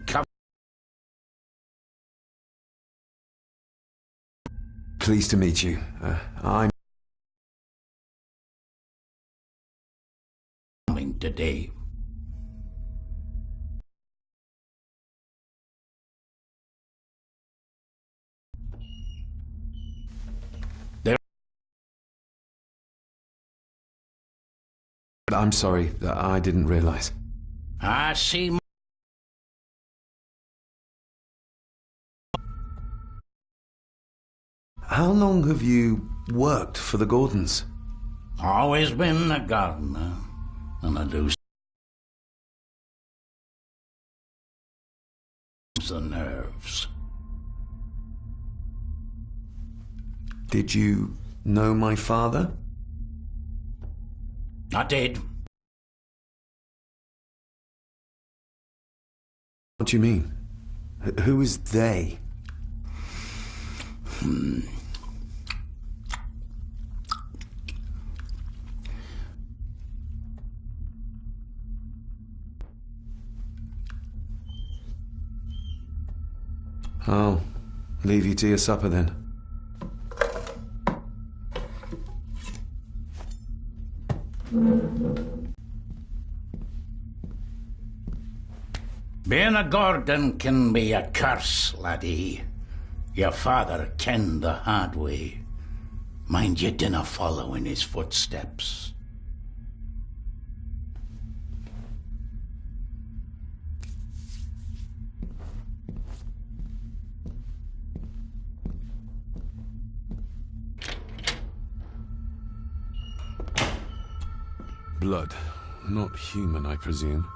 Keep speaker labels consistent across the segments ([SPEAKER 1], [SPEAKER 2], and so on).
[SPEAKER 1] come.
[SPEAKER 2] Pleased to meet you. I'm
[SPEAKER 1] Coming today.
[SPEAKER 2] I'm sorry, I didn't realize.
[SPEAKER 1] I see.
[SPEAKER 2] How long have you worked for the Gordons?
[SPEAKER 1] Always been a gardener, and I do the nerves.
[SPEAKER 2] Did you know my father?
[SPEAKER 1] I did.
[SPEAKER 2] What do you mean? Who is they? I'll leave you to your supper then.
[SPEAKER 1] Being a Gordon can be a curse, laddie. Your father kenned the hard way. Mind you dinna follow in his footsteps.
[SPEAKER 2] Blood. Not human, I presume.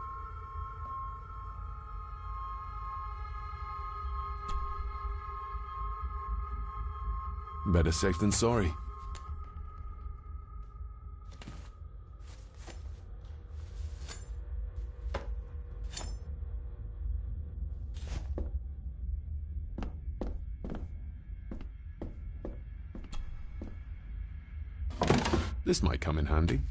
[SPEAKER 2] Better safe than sorry. This might come in handy.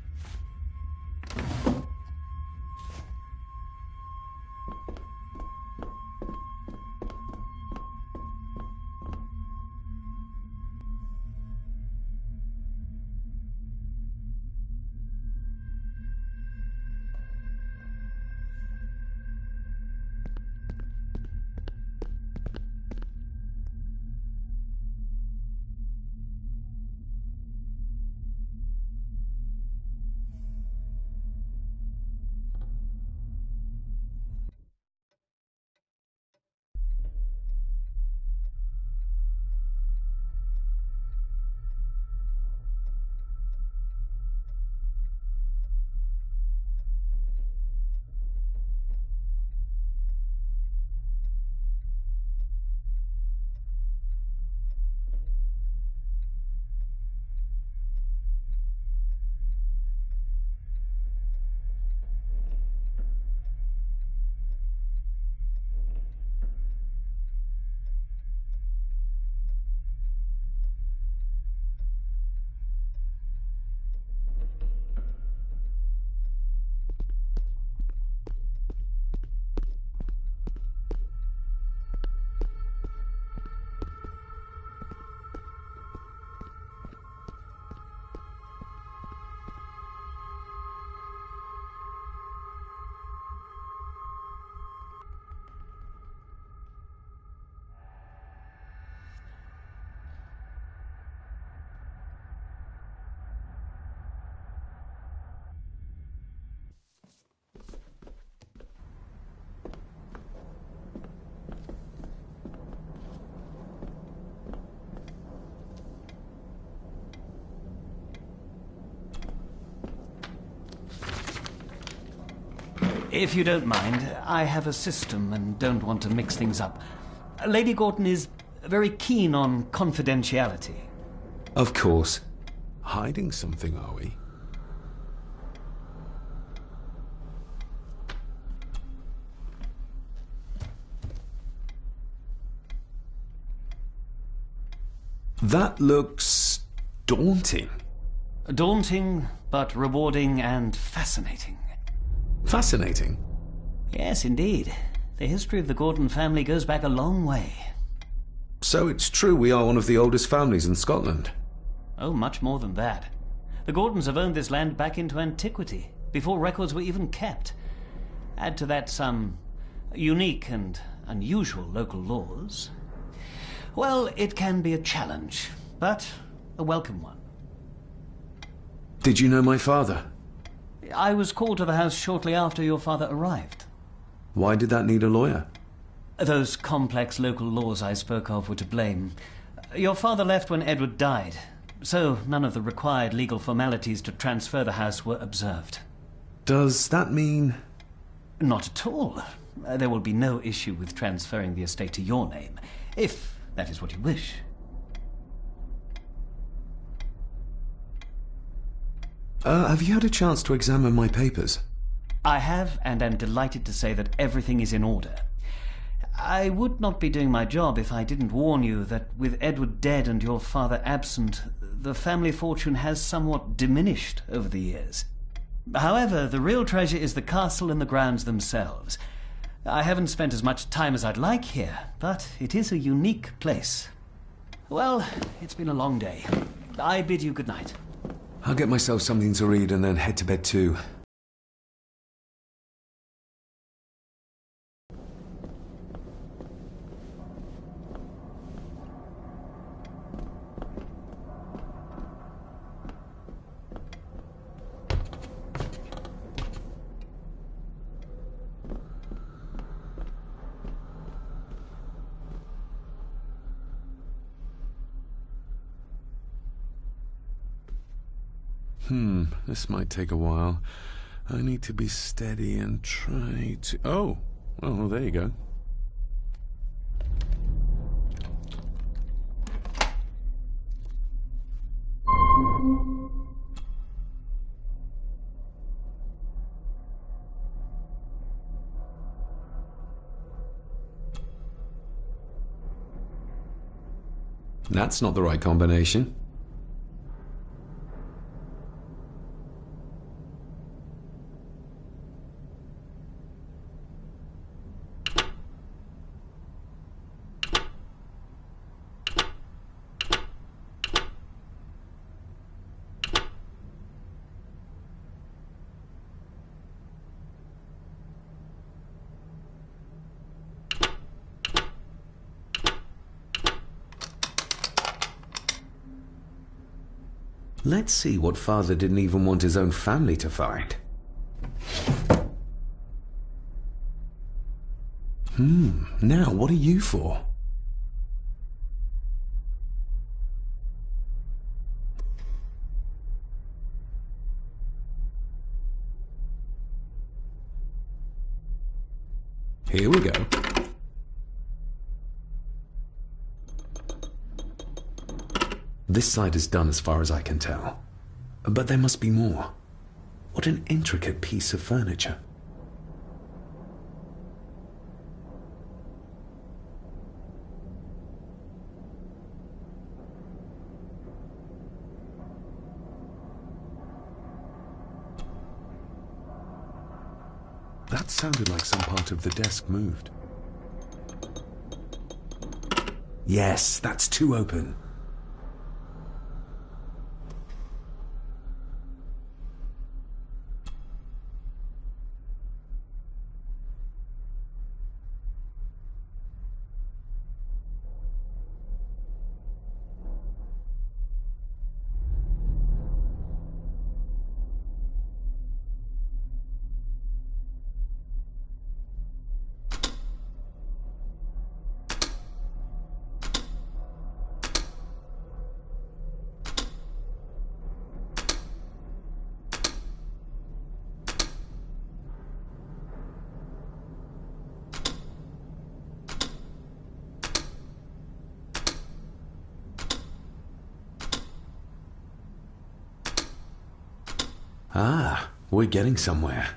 [SPEAKER 3] If you don't mind, I have a system and don't want to mix things up. Lady Gordon is very keen on confidentiality.
[SPEAKER 2] Of course. Hiding something, are we? That looks daunting.
[SPEAKER 3] Daunting, but rewarding and fascinating.
[SPEAKER 2] Fascinating?
[SPEAKER 3] Yes, indeed. The history of the Gordon family goes back a long way.
[SPEAKER 2] So it's true we are one of the oldest families in Scotland.
[SPEAKER 3] Oh, much more than that. The Gordons have owned this land back into antiquity, before records were even kept. Add to that some unique and unusual local laws. Well, it can be a challenge, but a welcome one.
[SPEAKER 2] Did you know my father?
[SPEAKER 3] I was called to the house shortly after your father arrived.
[SPEAKER 2] Why did that need a lawyer?
[SPEAKER 3] Those complex local laws I spoke of were to blame. Your father left when Edward died, so none of the required legal formalities to transfer the house were observed.
[SPEAKER 2] Does that mean...
[SPEAKER 3] Not at all. There will be no issue with transferring the estate to your name, if that is what you wish.
[SPEAKER 2] Have you had a chance to examine my papers?
[SPEAKER 3] I have, and am delighted to say that everything is in order. I would not be doing my job if I didn't warn you that with Edward dead and your father absent, the family fortune has somewhat diminished over the years. However, the real treasure is the castle and the grounds themselves. I haven't spent as much time as I'd like here, but it is a unique place. Well, it's been a long day. I bid you good night.
[SPEAKER 2] I'll get myself something to read and then head to bed too. This might take a while. I need to be steady and try to... Oh, well, there you go. That's not the right combination. Let's see what father didn't even want his own family to find. Now what are you for? Here we go. This side is done as far as I can tell. But there must be more. What an intricate piece of furniture. That sounded like some part of the desk moved. Yes, that's too open. Ah, we're getting somewhere.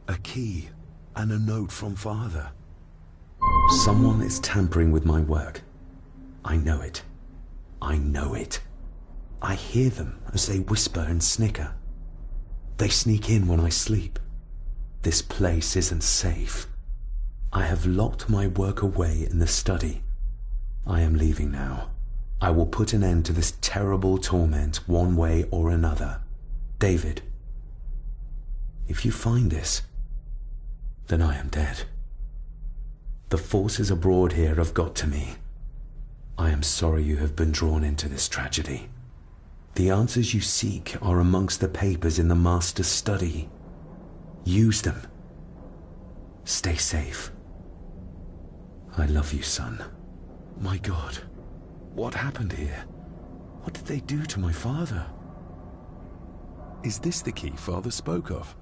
[SPEAKER 2] A key and a note from father. Someone is tampering with my work. I know it. I know it. I hear them as they whisper and snicker. They sneak in when I sleep. This place isn't safe. I have locked my work away in the study. I am leaving now. I will put an end to this terrible torment one way or another. David, if you find this, then I am dead. The forces abroad here have got to me. I am sorry you have been drawn into this tragedy. The answers you seek are amongst the papers in the Master's study. Use them. Stay safe. I love you, son. My God, what happened here? What did they do to my father?
[SPEAKER 4] Is this the key Father spoke of?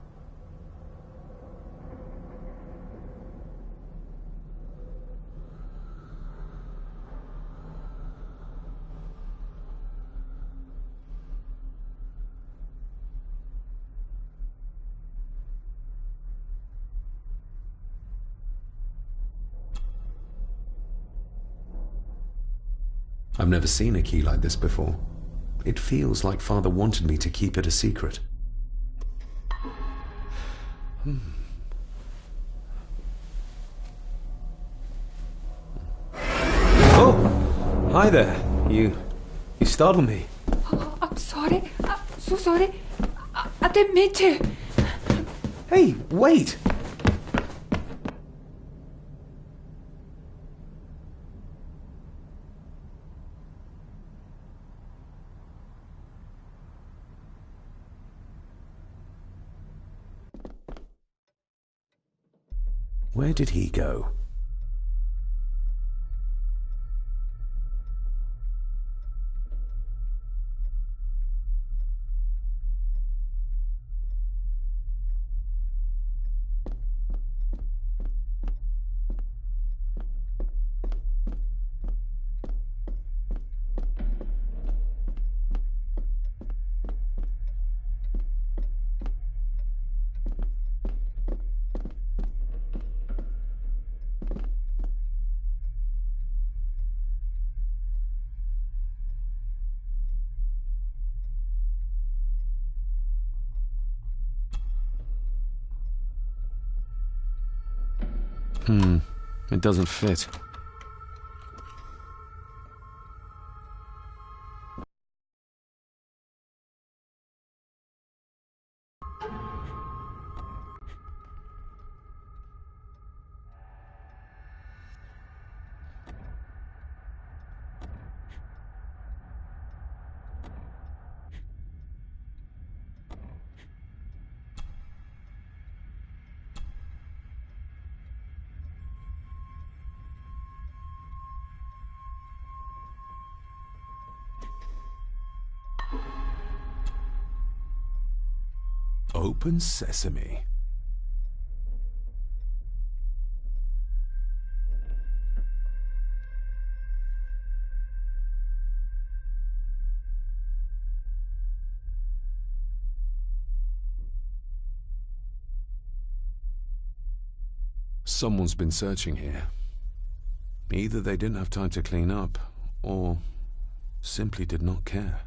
[SPEAKER 2] I've never seen a key like this before. It feels like Father wanted me to keep it a secret.
[SPEAKER 5] Oh! Hi there. You startled me.
[SPEAKER 6] Oh, I'm sorry. I'm so sorry. I didn't mean to.
[SPEAKER 5] Hey, wait!
[SPEAKER 2] Where did he go?
[SPEAKER 4] It doesn't fit. Open sesame. Someone's been searching here. Either they didn't have time to clean up, or simply did not care.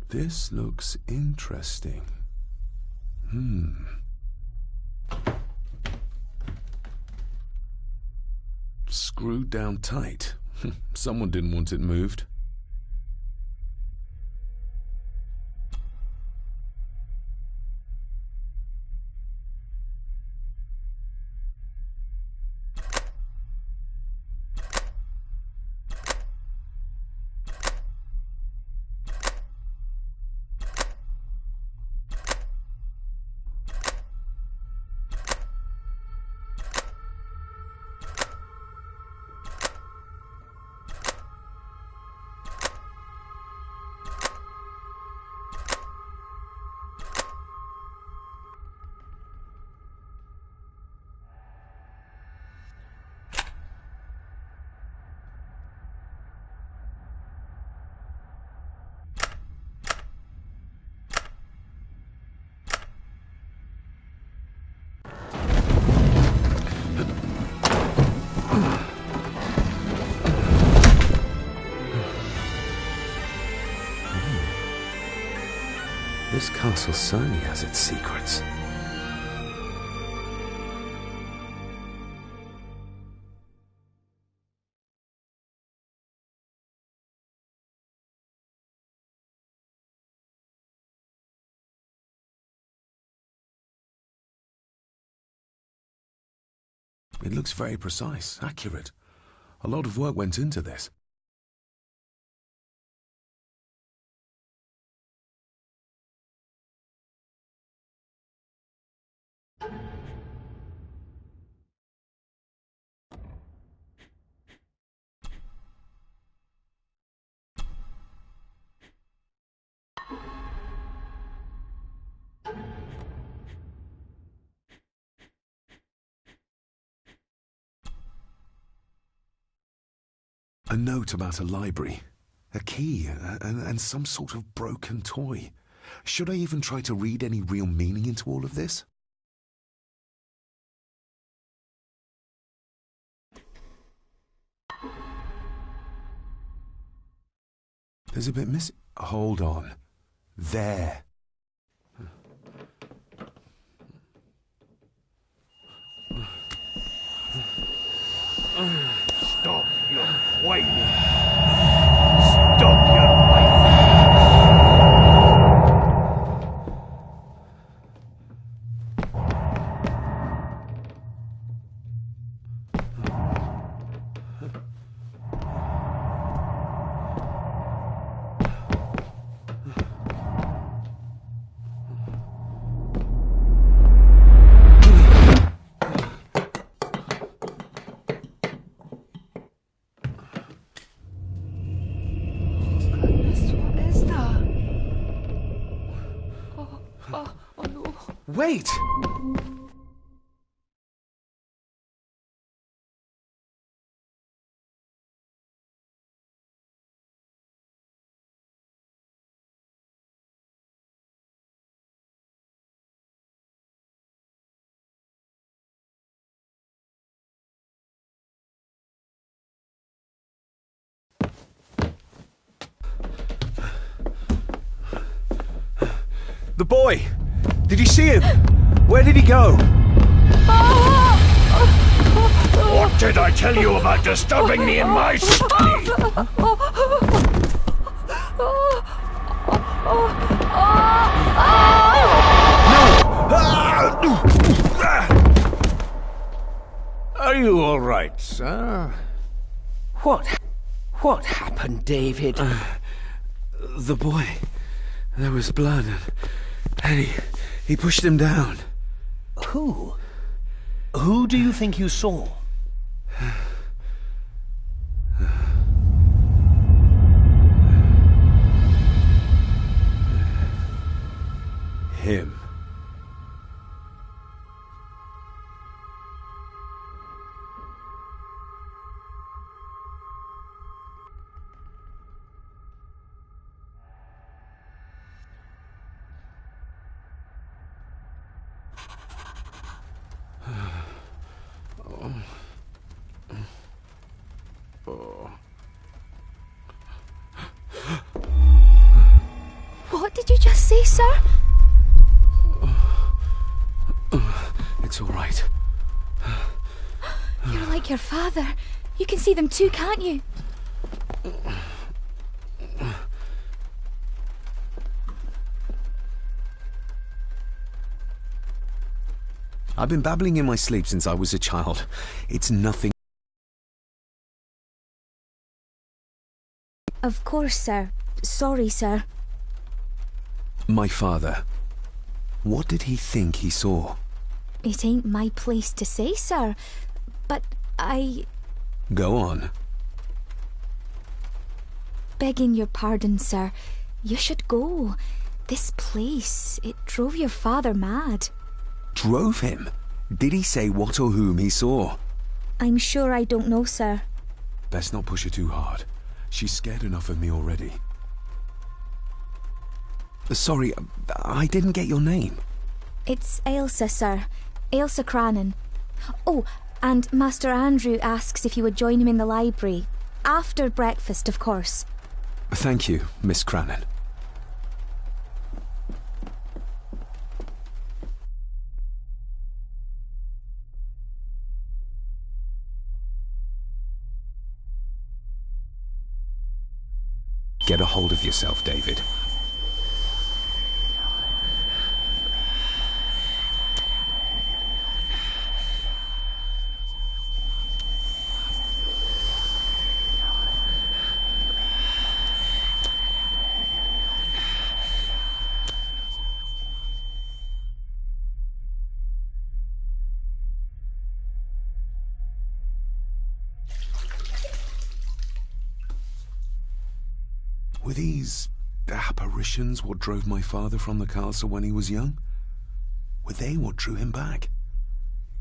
[SPEAKER 4] This looks interesting. Screwed down tight. Someone didn't want it moved.
[SPEAKER 2] This castle certainly has its secrets.
[SPEAKER 4] It looks very precise, accurate. A lot of work went into this. A note about a library, a key, and some sort of broken toy. Should I even try to read any real meaning into all of this? There's a bit missing. Hold on. There.
[SPEAKER 1] Stop your whining! Stop your whining!
[SPEAKER 5] Wait! The boy! Did you see him? Where did he go?
[SPEAKER 1] What did I tell you about disturbing me in my study? Are you all right, sir?
[SPEAKER 7] What happened, David?
[SPEAKER 5] The boy. There was blood, and he pushed him down.
[SPEAKER 7] Who? Who do you think you saw?
[SPEAKER 2] Him.
[SPEAKER 8] What did you just say, sir?
[SPEAKER 2] It's all right.
[SPEAKER 8] You're like your father. You can see them too, can't you?
[SPEAKER 2] I've been babbling in my sleep since I was a child. It's nothing.
[SPEAKER 8] Of course, sir. Sorry, sir.
[SPEAKER 2] My father. What did he think he saw?
[SPEAKER 8] It ain't my place to say, sir. But
[SPEAKER 2] Go on.
[SPEAKER 8] begging your pardon, sir, you should go. This place, it drove your father mad.
[SPEAKER 2] Drove him? Did he say what or whom he saw?
[SPEAKER 8] I'm sure I don't know, sir.
[SPEAKER 4] Best not push her too hard. She's scared enough of me already.
[SPEAKER 2] Sorry, I didn't get your name.
[SPEAKER 8] It's Ailsa, sir. Ailsa Crannan. Oh, and Master Andrew asks if you would join him in the library. After breakfast, of course.
[SPEAKER 2] Thank you, Miss Crannan.
[SPEAKER 4] Get a hold of yourself, David. Were these apparitions what drove my father from the castle when he was young? Were they what drew him back?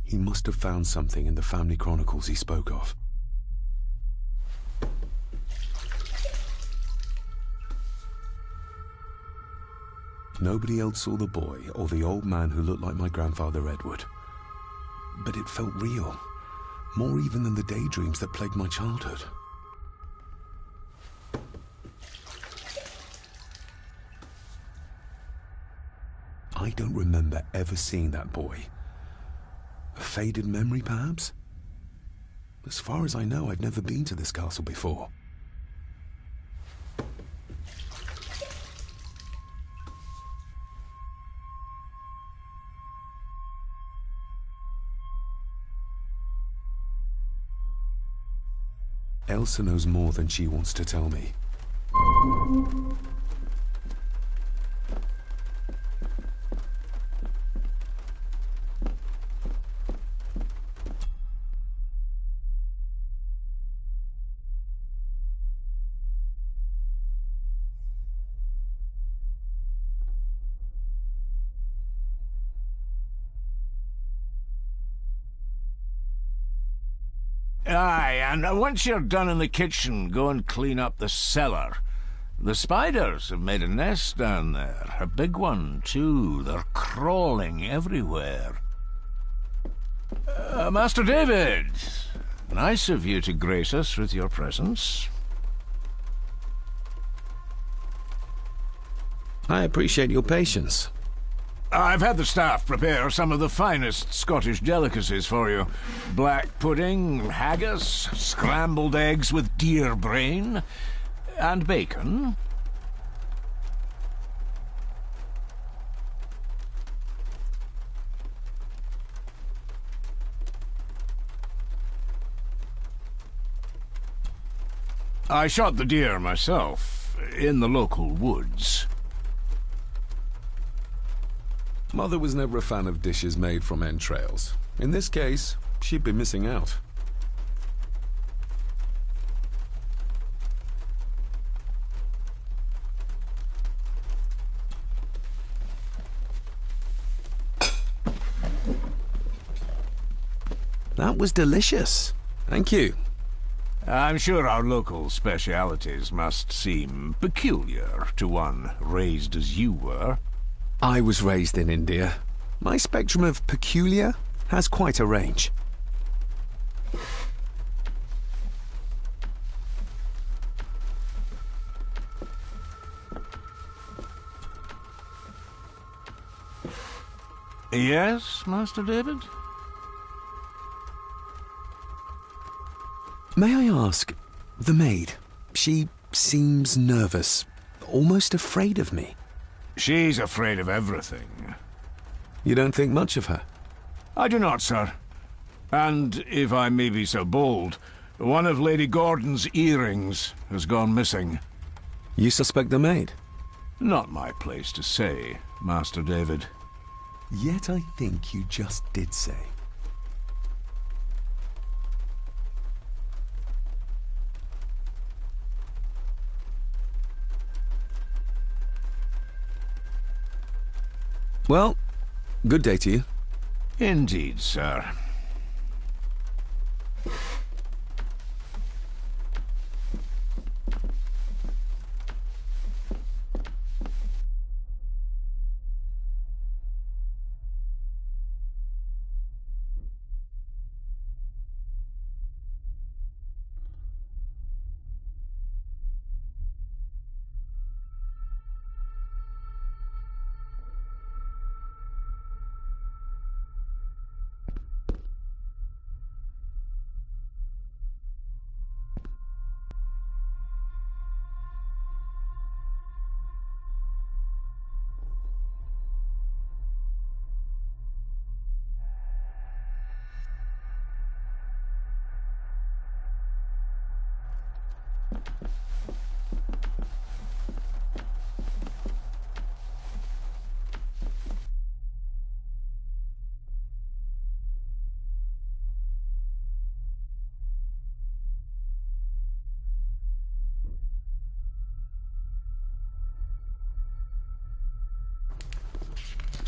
[SPEAKER 4] He must have found something in the family chronicles he spoke of. Nobody else saw the boy or the old man who looked like my grandfather Edward. But it felt real, more even than the daydreams that plagued my childhood. I don't remember ever seeing that boy. A faded memory, perhaps? As far as I know, I've never been to this castle before. Elsa knows more than she wants to tell me.
[SPEAKER 9] Aye, and once you're done in the kitchen, go and clean up the cellar. The spiders have made a nest down there. A big one, too. They're crawling everywhere. Master David, nice of you to grace us with your presence.
[SPEAKER 5] I appreciate your patience.
[SPEAKER 9] I've had the staff prepare some of the finest Scottish delicacies for you. Black pudding, haggis, scrambled eggs with deer brain, and bacon. I shot the deer myself, in the local woods.
[SPEAKER 4] Mother was never a fan of dishes made from entrails. In this case, she'd be missing out.
[SPEAKER 5] That was delicious. Thank you.
[SPEAKER 9] I'm sure our local specialities must seem peculiar to one raised as you were.
[SPEAKER 5] I was raised in India. My spectrum of peculiar has quite a range.
[SPEAKER 9] Yes, Master David?
[SPEAKER 5] May I ask, the maid, she seems nervous, almost afraid of me.
[SPEAKER 9] She's afraid of everything.
[SPEAKER 5] You don't think much of her?
[SPEAKER 9] I do not, sir. And, if I may be so bold, one of Lady Gordon's earrings has gone missing.
[SPEAKER 5] You suspect the maid?
[SPEAKER 9] Not my place to say, Master David.
[SPEAKER 4] Yet I think you just did say.
[SPEAKER 5] Well, good day to you.
[SPEAKER 9] Indeed, sir.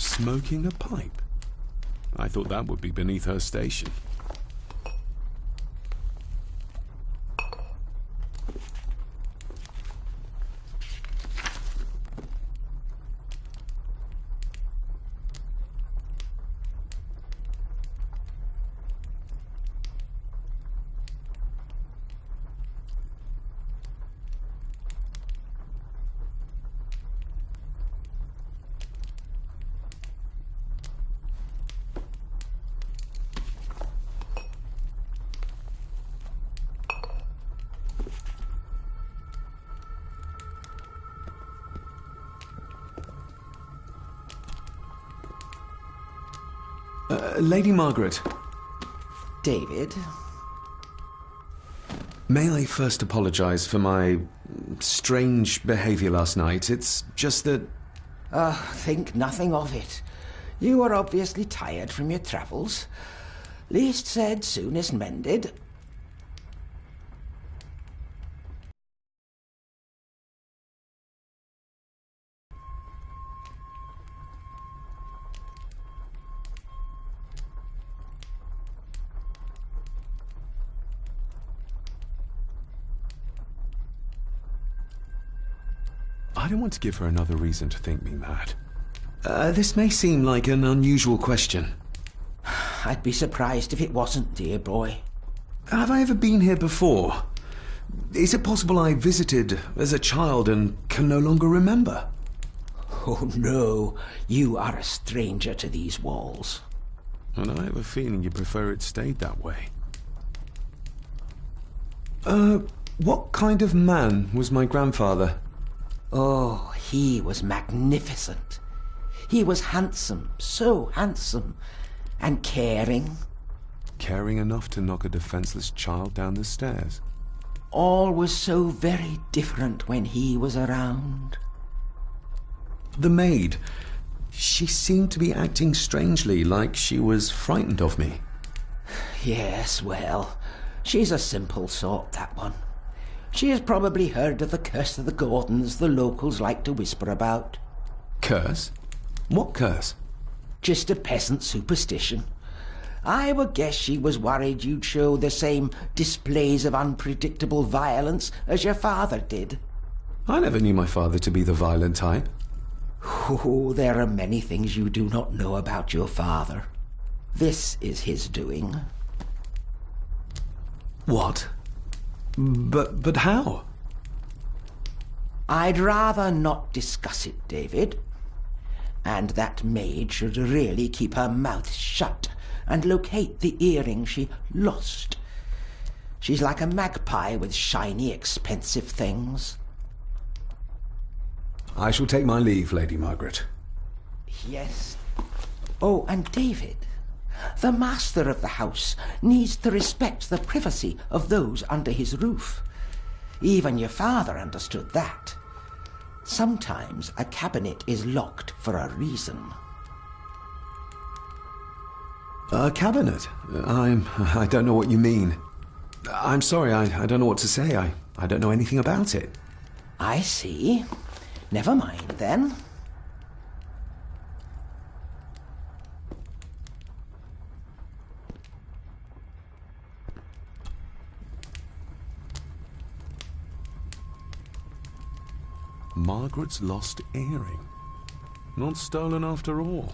[SPEAKER 4] Smoking a pipe? I thought that would be beneath her station.
[SPEAKER 2] Lady Margaret.
[SPEAKER 10] David?
[SPEAKER 2] May I first apologize for my strange behavior last night? It's just that...
[SPEAKER 10] Think nothing of it. You are obviously tired from your travels. Least said, soonest mended.
[SPEAKER 4] I don't want to give her another reason to think me mad.
[SPEAKER 2] This may seem like an unusual question.
[SPEAKER 10] I'd be surprised if it wasn't, dear boy.
[SPEAKER 2] Have I ever been here before? Is it possible I visited as a child and can no longer remember?
[SPEAKER 10] Oh, no. You are a stranger to these walls.
[SPEAKER 4] And I have a feeling you prefer it stayed that way.
[SPEAKER 2] What kind of man was my grandfather?
[SPEAKER 10] Oh, he was magnificent. He was handsome, so handsome, and caring.
[SPEAKER 4] Caring enough to knock a defenseless child down the stairs.
[SPEAKER 10] All was so very different when he was around.
[SPEAKER 2] The maid. She seemed to be acting strangely, like she was frightened of me.
[SPEAKER 10] Yes, well, she's a simple sort, that one. She has probably heard of the curse of the Gordons the locals like to whisper about.
[SPEAKER 2] Curse? What curse?
[SPEAKER 10] Just a peasant superstition. I would guess she was worried you'd show the same displays of unpredictable violence as your father did.
[SPEAKER 2] I never knew my father to be the violent type.
[SPEAKER 10] Oh, there are many things you do not know about your father. This is his doing.
[SPEAKER 2] What? But how?
[SPEAKER 10] I'd rather not discuss it, David. And that maid should really keep her mouth shut and locate the earring she lost. She's like a magpie with shiny, expensive things.
[SPEAKER 2] I shall take my leave, Lady Margaret.
[SPEAKER 10] Yes. Oh, and David, the master of the house needs to respect the privacy of those under his roof. Even your father understood that. Sometimes a cabinet is locked for a reason.
[SPEAKER 2] A cabinet? I don't know what you mean. I'm sorry, I don't know what to say. I don't know anything about it.
[SPEAKER 10] I see. Never mind, then.
[SPEAKER 4] Margaret's lost earring. Not stolen after all.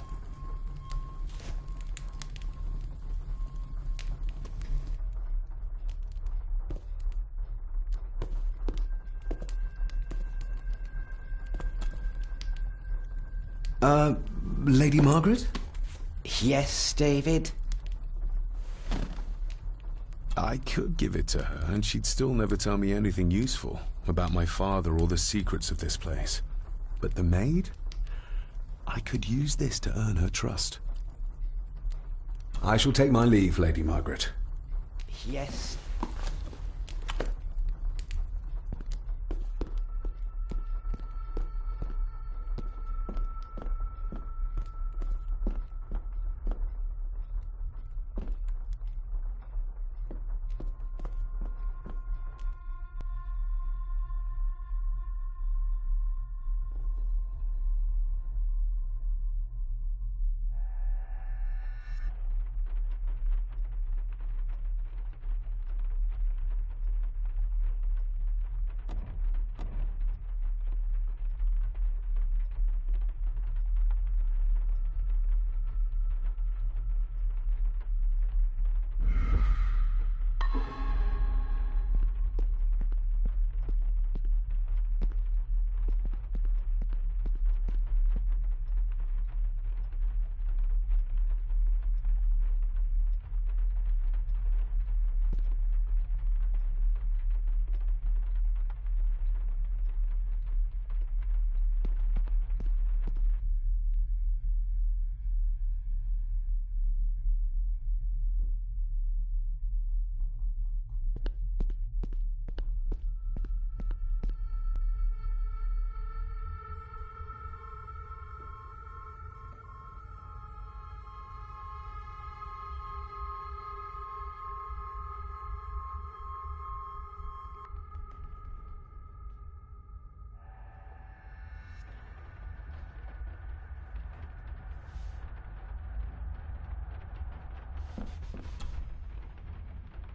[SPEAKER 2] Lady Margaret?
[SPEAKER 10] Yes, David?
[SPEAKER 4] I could give it to her, and she'd still never tell me anything useful about my father or the secrets of this place. But the maid? I could use this to earn her trust.
[SPEAKER 2] I shall take my leave, Lady Margaret.
[SPEAKER 10] Yes.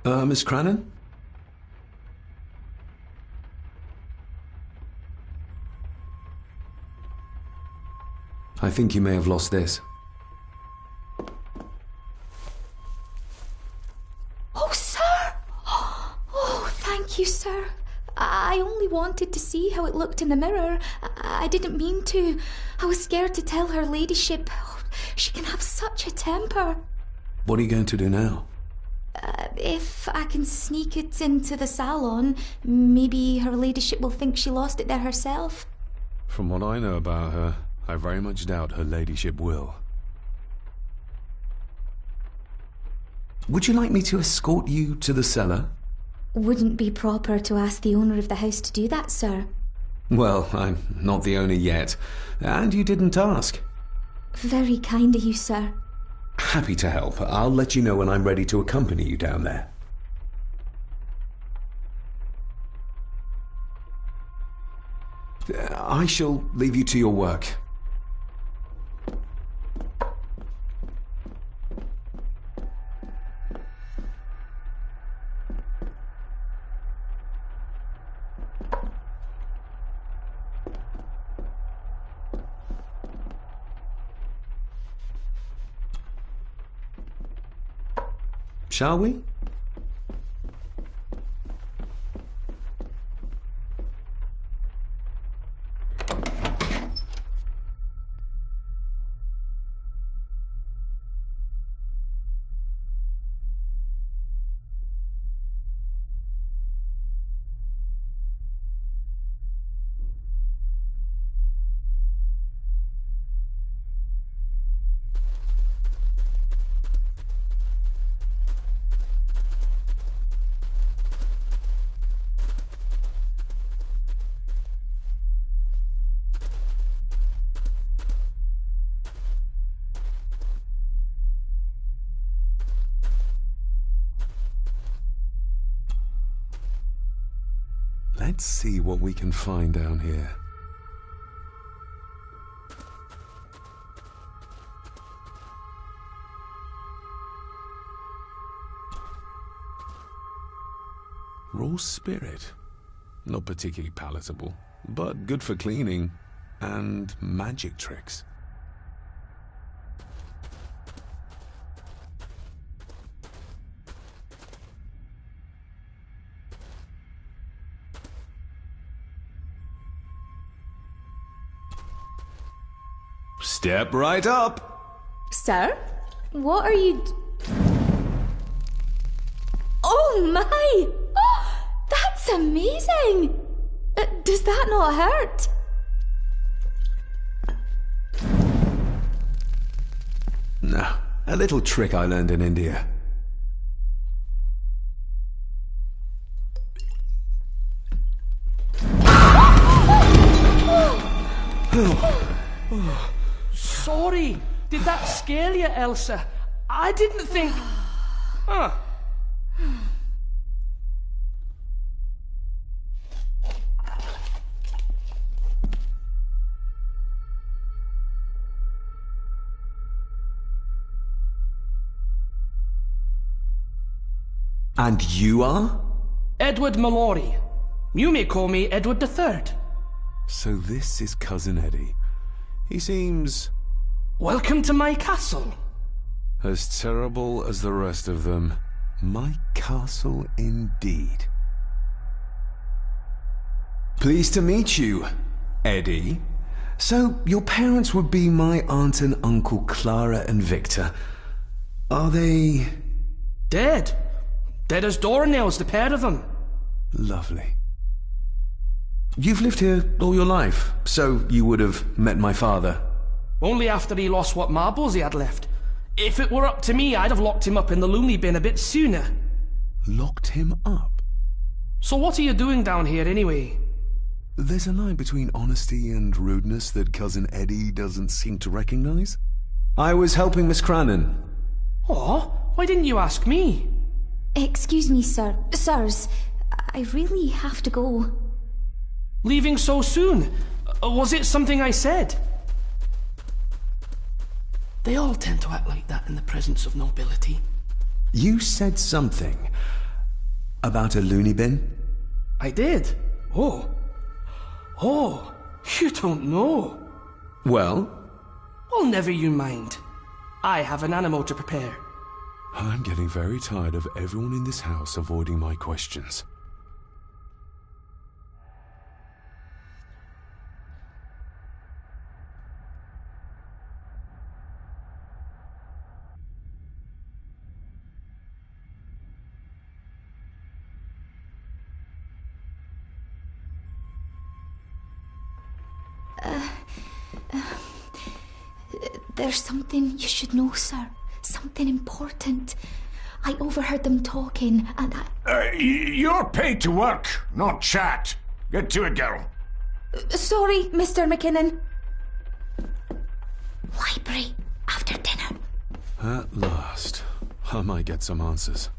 [SPEAKER 2] Miss Crannan? I think you may have lost this.
[SPEAKER 8] Oh, sir! Oh, thank you, sir. I only wanted to see how it looked in the mirror. I didn't mean to. I was scared to tell her ladyship. Oh, she can have such a temper.
[SPEAKER 2] What are you going to do now?
[SPEAKER 8] If I can sneak it into the salon, maybe her ladyship will think she lost it there herself.
[SPEAKER 4] From what I know about her, I very much doubt her ladyship will.
[SPEAKER 2] Would you like me to escort you to the cellar?
[SPEAKER 8] Wouldn't be proper to ask the owner of the house to do that, sir.
[SPEAKER 2] Well, I'm not the owner yet, and you didn't ask.
[SPEAKER 8] Very kind of you, sir.
[SPEAKER 2] Happy to help. I'll let you know when I'm ready to accompany you down there. I shall leave you to your work. Shall we?
[SPEAKER 4] Let's see what we can find down here. Raw spirit. Not particularly palatable, but good for cleaning and magic tricks. Step right up.
[SPEAKER 8] Sir? What are you... Oh my! Oh, that's amazing! Does that not hurt?
[SPEAKER 2] No, a little trick I learned in India.
[SPEAKER 11] Sorry, did that scare you, Elsa? I didn't think... Huh.
[SPEAKER 2] And you are?
[SPEAKER 11] Edward Mallory. You may call me Edward III.
[SPEAKER 4] So this is Cousin Eddie. He seems...
[SPEAKER 11] Welcome to my castle.
[SPEAKER 4] as terrible as the rest of them. My castle indeed.
[SPEAKER 2] Pleased to meet you, Eddie. So, your parents would be my aunt and uncle Clara and Victor. Are they...
[SPEAKER 11] Dead. Dead as doornails, the pair of them.
[SPEAKER 2] Lovely. You've lived here all your life, so you would have met my father.
[SPEAKER 11] Only after he lost what marbles he had left. If it were up to me, I'd have locked him up in the loony bin a bit sooner.
[SPEAKER 4] Locked him up?
[SPEAKER 11] So what are you doing down here anyway?
[SPEAKER 4] There's a line between honesty and rudeness that Cousin Eddie doesn't seem to recognize.
[SPEAKER 2] I was helping Miss Crannan.
[SPEAKER 11] Oh, why didn't you ask me?
[SPEAKER 8] Excuse me, sirs. I really have to go.
[SPEAKER 11] Leaving so soon? Was it something I said? They all tend to act like that in the presence of nobility.
[SPEAKER 2] You said something. About a loony bin?
[SPEAKER 11] I did. Oh. Oh, you don't know.
[SPEAKER 2] Well?
[SPEAKER 11] Well, never you mind. I have an animal to prepare.
[SPEAKER 4] I'm getting very tired of everyone in this house avoiding my questions.
[SPEAKER 8] There's something you should know, sir. Something important. I overheard them talking, and
[SPEAKER 9] You're paid to work, not chat. Get to it, girl.
[SPEAKER 8] Sorry, Mr. McKinnon. Library, after dinner.
[SPEAKER 4] At last, I might get some answers.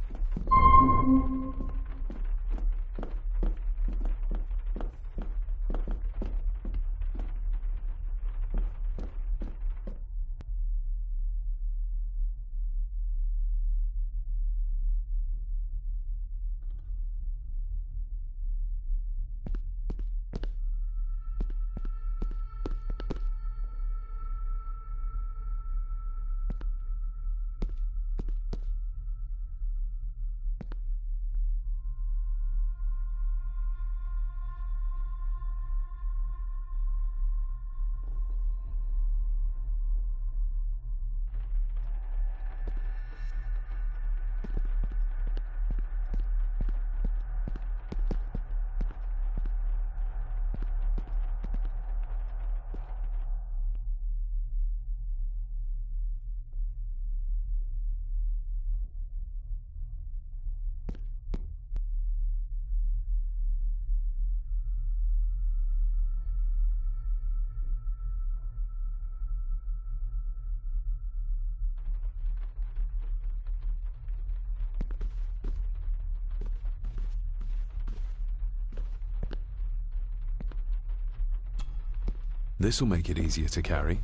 [SPEAKER 4] This'll make it easier to carry.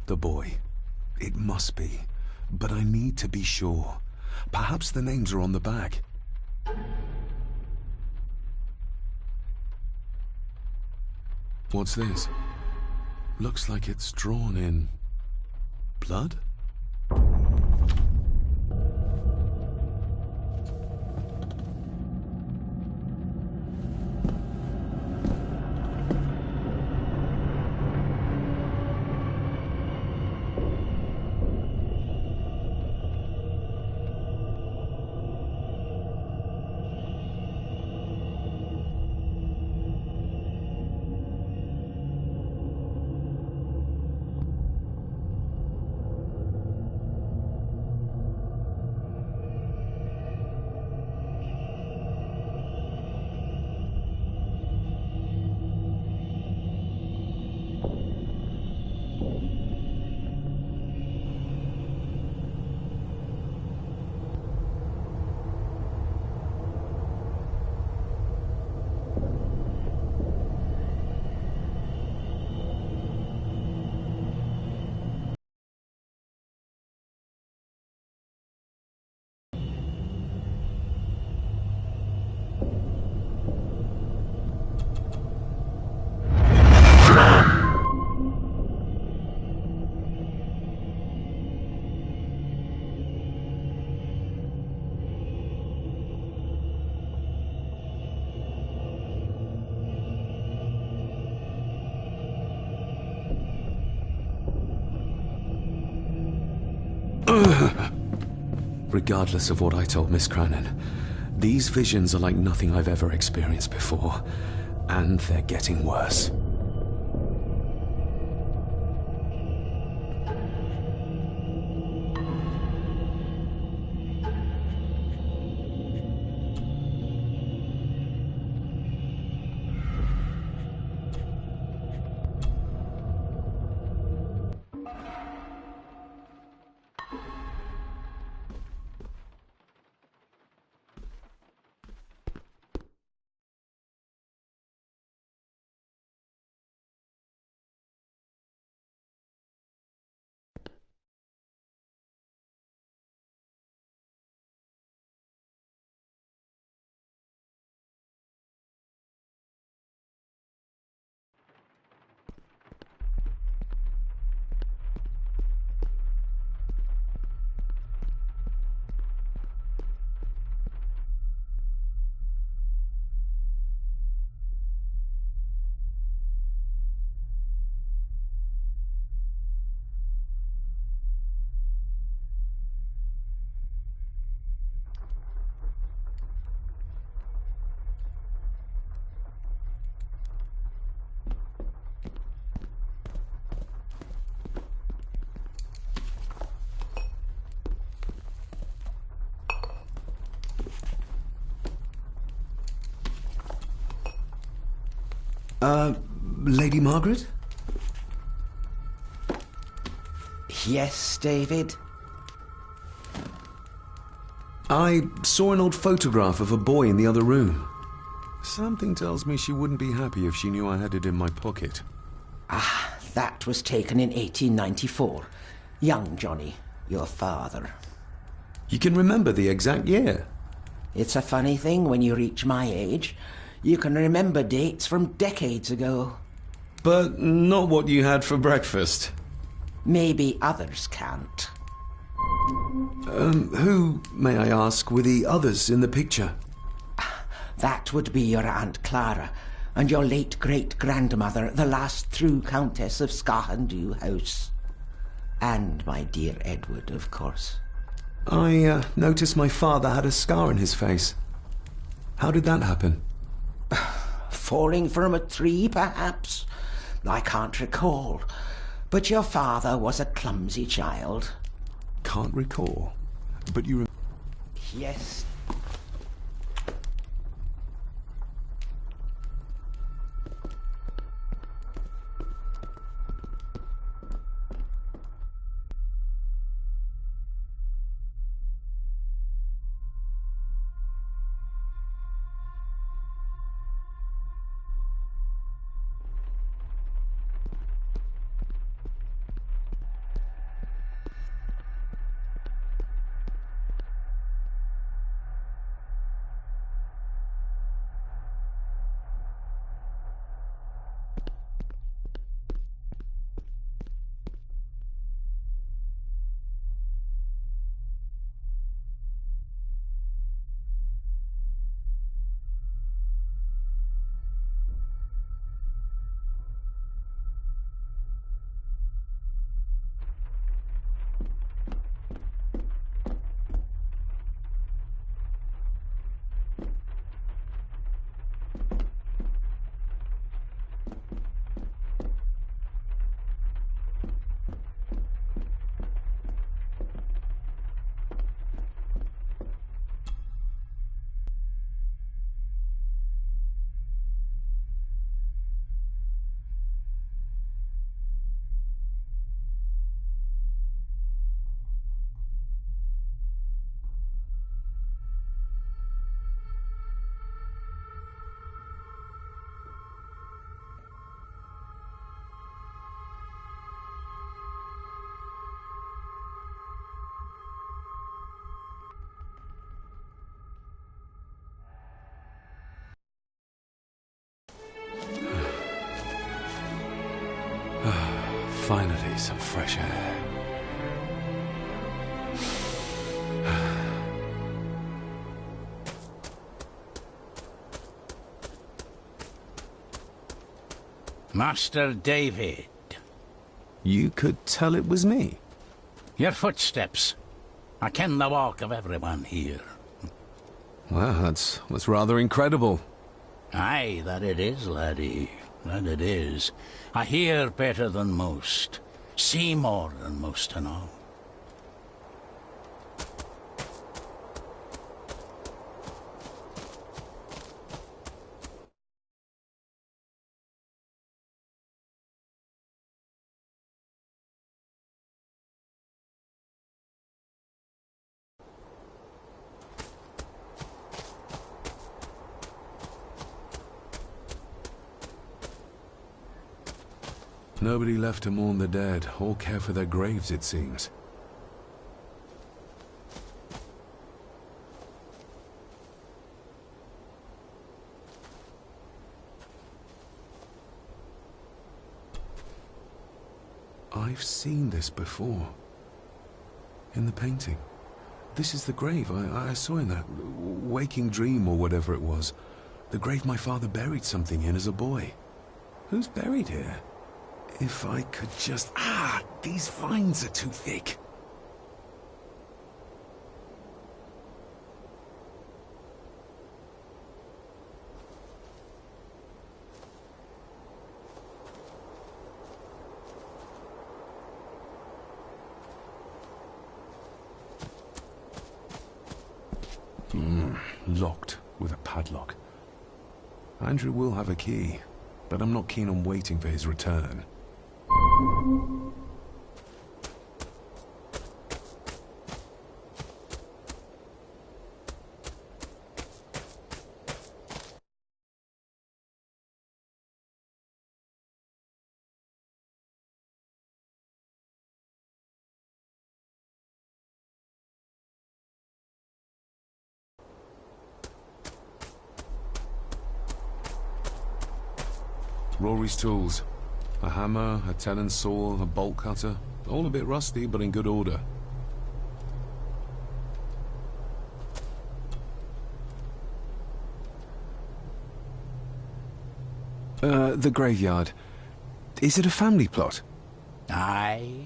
[SPEAKER 4] The boy. It must be. But I need to be sure. Perhaps the names are on the back. What's this? Looks like it's drawn in blood? Regardless of what I told Miss Cranon, these visions are like nothing I've ever experienced before, and they're getting worse.
[SPEAKER 2] Lady Margaret?
[SPEAKER 10] Yes, David?
[SPEAKER 2] I saw an old photograph of a boy in the other room. Something tells me she wouldn't be happy if she knew I had it in my pocket.
[SPEAKER 10] Ah, that was taken in 1894. Young Johnny, your father.
[SPEAKER 2] You can remember the exact year?
[SPEAKER 10] It's a funny thing when you reach my age. You can remember dates from decades ago.
[SPEAKER 2] But not what you had for breakfast.
[SPEAKER 10] Maybe others can't.
[SPEAKER 2] Who, may I ask, were the others in the picture?
[SPEAKER 10] That would be your Aunt Clara and your late great-grandmother, the last true Countess of Scahandew House. And my dear Edward, of course.
[SPEAKER 2] I noticed my father had a scar on his face. How did that happen?
[SPEAKER 10] Falling from a tree, perhaps? I can't recall. But your father was a clumsy child.
[SPEAKER 4] Can't recall. But you...
[SPEAKER 10] Yes.
[SPEAKER 2] Finally, some fresh air.
[SPEAKER 1] Master David.
[SPEAKER 2] You could tell it was me.
[SPEAKER 1] Your footsteps. I ken the walk of everyone here.
[SPEAKER 2] Well, that's rather incredible.
[SPEAKER 1] Aye, that it is, laddie. That it is. I hear better than most. See more than most and all.
[SPEAKER 4] Nobody left to mourn the dead, or care for their graves, it seems. I've seen this before. In the painting. This is the grave I saw in that waking dream or whatever it was. The grave my father buried something in as a boy. Who's buried here? If I could just... Ah! These vines are too thick. Locked with a padlock. Andrew will have a key, but I'm not keen on waiting for his return. Rory's tools. A hammer, a tenon saw, a bolt cutter. All a bit rusty, but in good order. The graveyard. Is it a family plot?
[SPEAKER 1] Aye.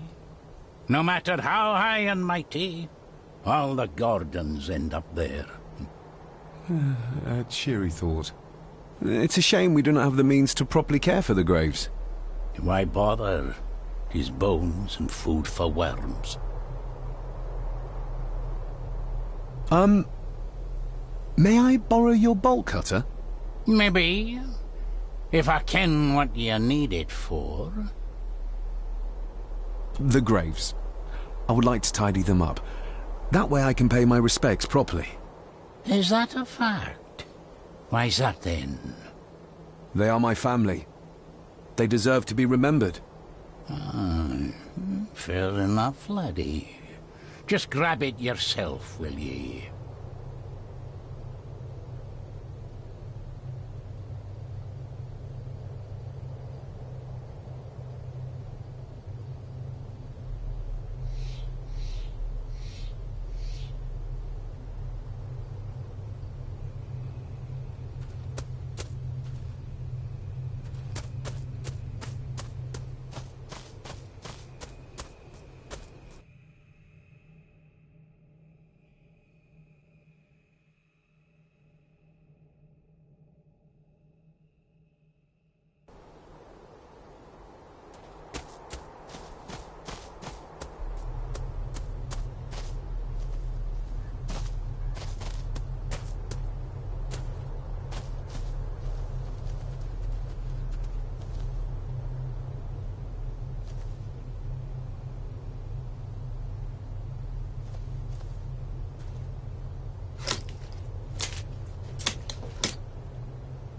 [SPEAKER 1] No matter how high and mighty, all the Gordons end up there.
[SPEAKER 4] A cheery thought. It's a shame we do not have the means to properly care for the graves.
[SPEAKER 1] Why bother? 'Tis bones and food for worms.
[SPEAKER 4] May I borrow your bolt cutter?
[SPEAKER 1] Maybe. If I ken what you need it for.
[SPEAKER 4] The graves. I would like to tidy them up. That way I can pay my respects properly.
[SPEAKER 1] Is that a fact? Why's that then?
[SPEAKER 4] They are my family. They deserve to be remembered.
[SPEAKER 1] Fair enough, laddie. Just grab it yourself, will ye?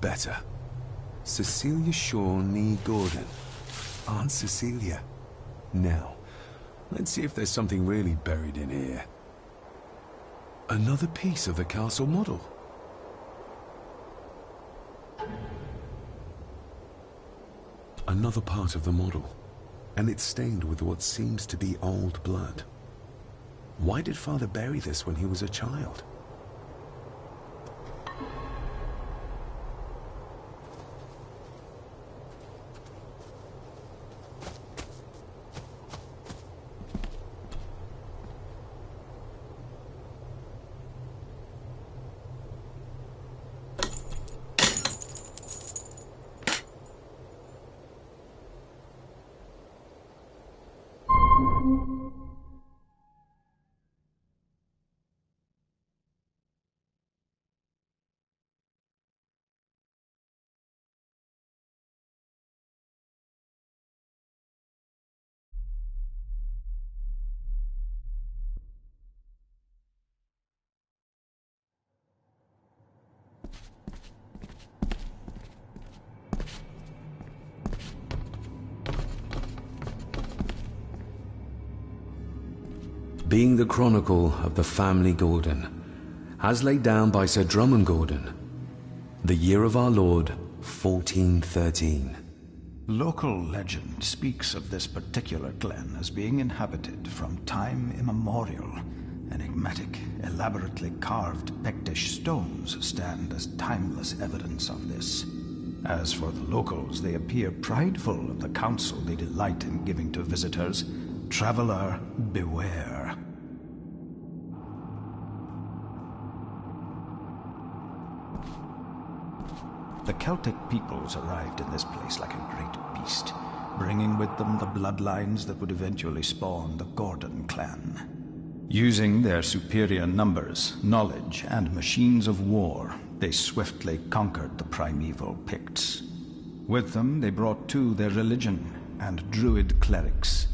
[SPEAKER 4] Better. Cecilia Shaw Nee Gordon. Aunt Cecilia. Now, let's see if there's something really buried in here. Another piece of the castle model. Another part of the model. And it's stained with what seems to be old blood. Why did Father bury this when he was a child? Being the chronicle of the family Gordon, as laid down by Sir Drummond Gordon, the year of our Lord, 1413.
[SPEAKER 12] Local legend speaks of this particular glen as being inhabited from time immemorial. Enigmatic, elaborately carved Pictish stones stand as timeless evidence of this. As for the locals, they appear prideful of the counsel they delight in giving to visitors. Traveler, beware. The Celtic peoples arrived in this place like a great beast, bringing with them the bloodlines that would eventually spawn the Gordon clan. Using their superior numbers, knowledge, and machines of war, they swiftly conquered the primeval Picts. With them, they brought too their religion and druid clerics.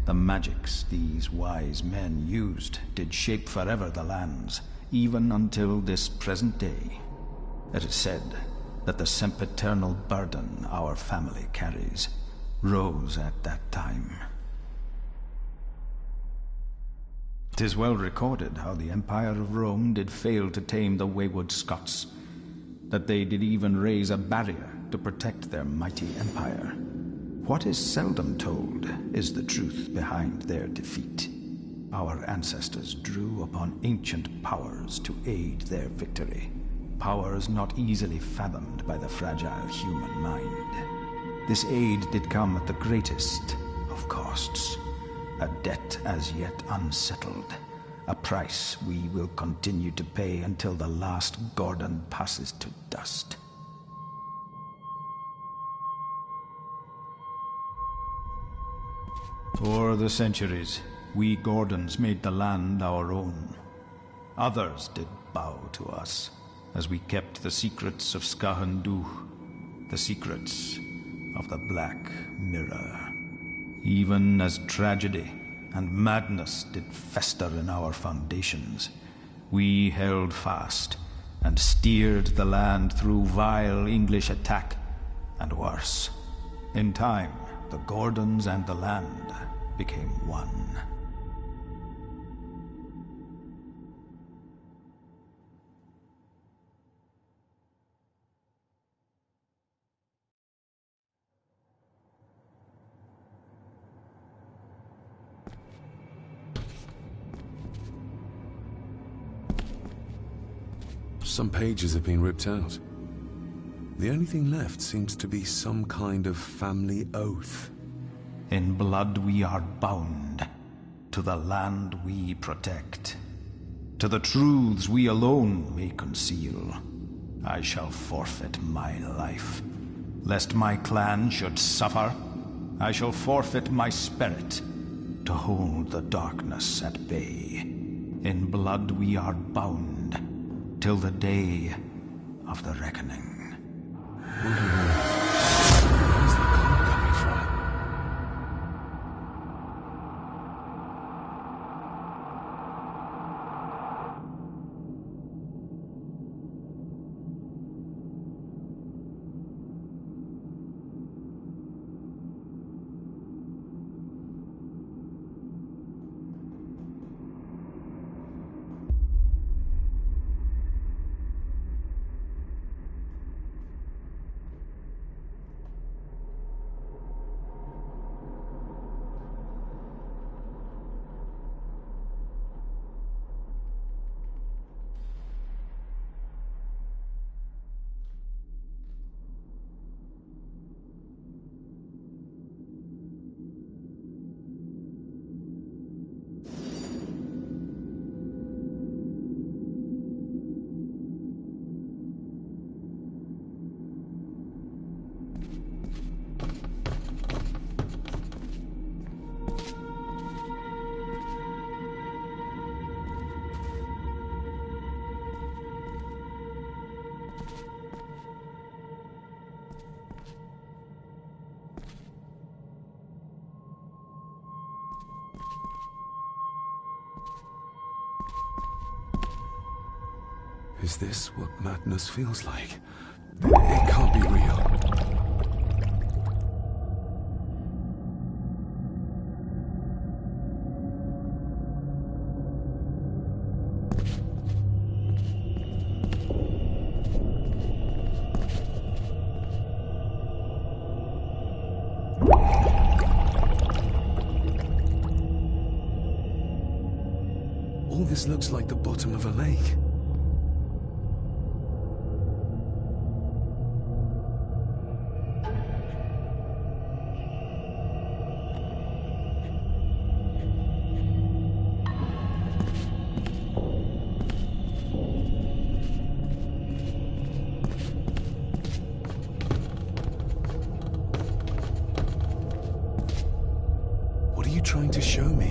[SPEAKER 12] The magics these wise men used did shape forever the lands, even until this present day. It is said that the sempiternal burden our family carries rose at that time. 'Tis well recorded how the Empire of Rome did fail to tame the wayward Scots, that they did even raise a barrier to protect their mighty empire. What is seldom told is the truth behind their defeat. Our ancestors drew upon ancient powers to aid their victory, powers not easily fathomed by the fragile human mind. This aid did come at the greatest of costs, a debt as yet unsettled, a price we will continue to pay until the last Gordon passes to dust. For the centuries, we Gordons made the land our own. Others did bow to us, as we kept the secrets of Scahan Dûch, the secrets of the Black Mirror. Even as tragedy and madness did fester in our foundations, we held fast and steered the land through vile English attack and worse. In time, the Gordons and the land became one.
[SPEAKER 4] Some pages have been ripped out. The only thing left seems to be some kind of family oath.
[SPEAKER 12] In blood we are bound to the land we protect, to the truths we alone may conceal. I shall forfeit my life, lest my clan should suffer. I shall forfeit my spirit to hold the darkness at bay. In blood we are bound till the day of the reckoning.
[SPEAKER 4] Where's the call coming from? Is this what madness feels like? It can't be real. All this looks like the bottom of a lake. What are you trying to show me?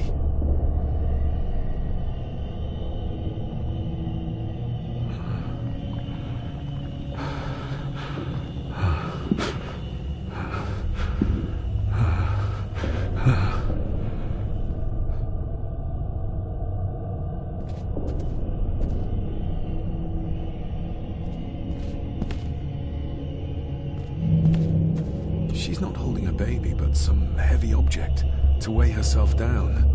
[SPEAKER 4] baby, but some heavy object to weigh herself down.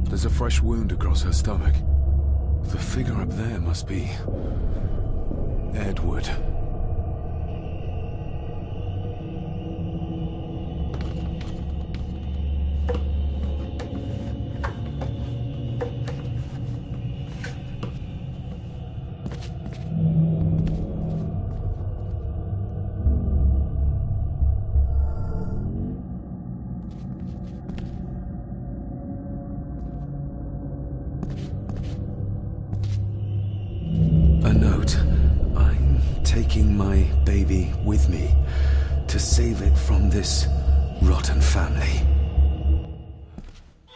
[SPEAKER 4] There's a fresh wound across her stomach. The figure up there must be Edward. A note. I'm taking my baby with me to save it from this rotten family.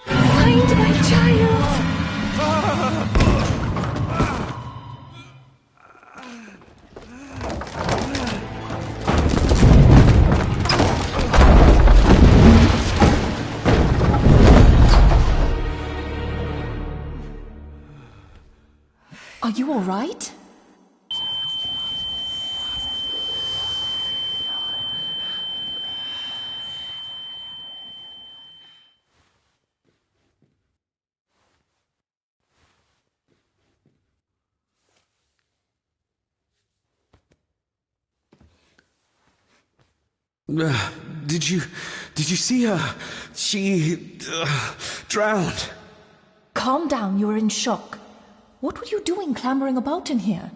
[SPEAKER 6] Find my child!
[SPEAKER 13] Are you all right?
[SPEAKER 2] Did you see her? She drowned.
[SPEAKER 13] Calm down, you're in shock. What were you doing clambering about in here?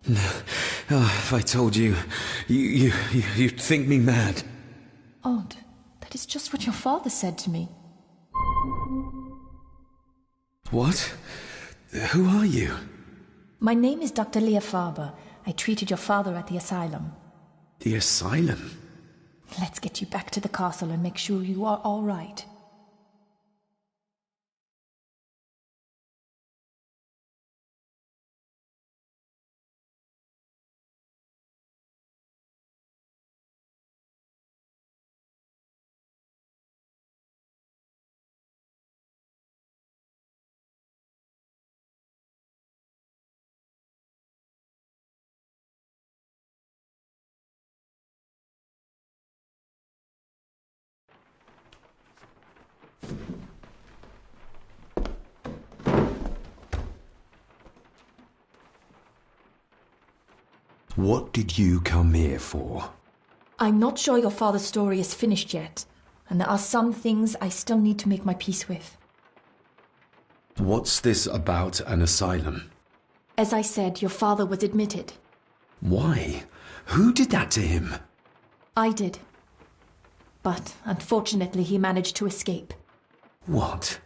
[SPEAKER 2] If I told you, you'd think me mad.
[SPEAKER 13] Odd. That is just what your father said to me.
[SPEAKER 2] What? Who are you?
[SPEAKER 13] My name is Dr. Leah Faber. I treated your father at the asylum.
[SPEAKER 2] The asylum?
[SPEAKER 13] Let's get you back to the castle and make sure you are all right.
[SPEAKER 2] What did you come here for?
[SPEAKER 13] I'm not sure your father's story is finished yet, and there are some things I still need to make my peace with.
[SPEAKER 2] What's this about an asylum?
[SPEAKER 13] As I said, your father was admitted.
[SPEAKER 2] Why? Who did that to him?
[SPEAKER 13] I did. But unfortunately, he managed to escape.
[SPEAKER 2] What?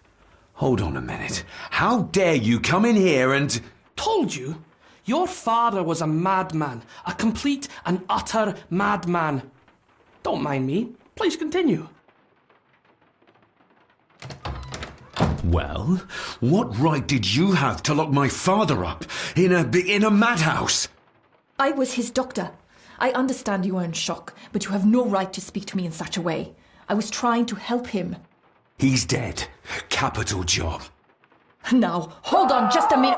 [SPEAKER 2] Hold on a minute. How dare you come in here and...
[SPEAKER 11] Told you? Your father was a madman. A complete and utter madman. Don't mind me. Please continue.
[SPEAKER 2] Well, what right did you have to lock my father up in a madhouse?
[SPEAKER 13] I was his doctor. I understand you are in shock, but you have no right to speak to me in such a way. I was trying to help him.
[SPEAKER 2] He's dead. Capital job.
[SPEAKER 13] Now, hold on just a minute.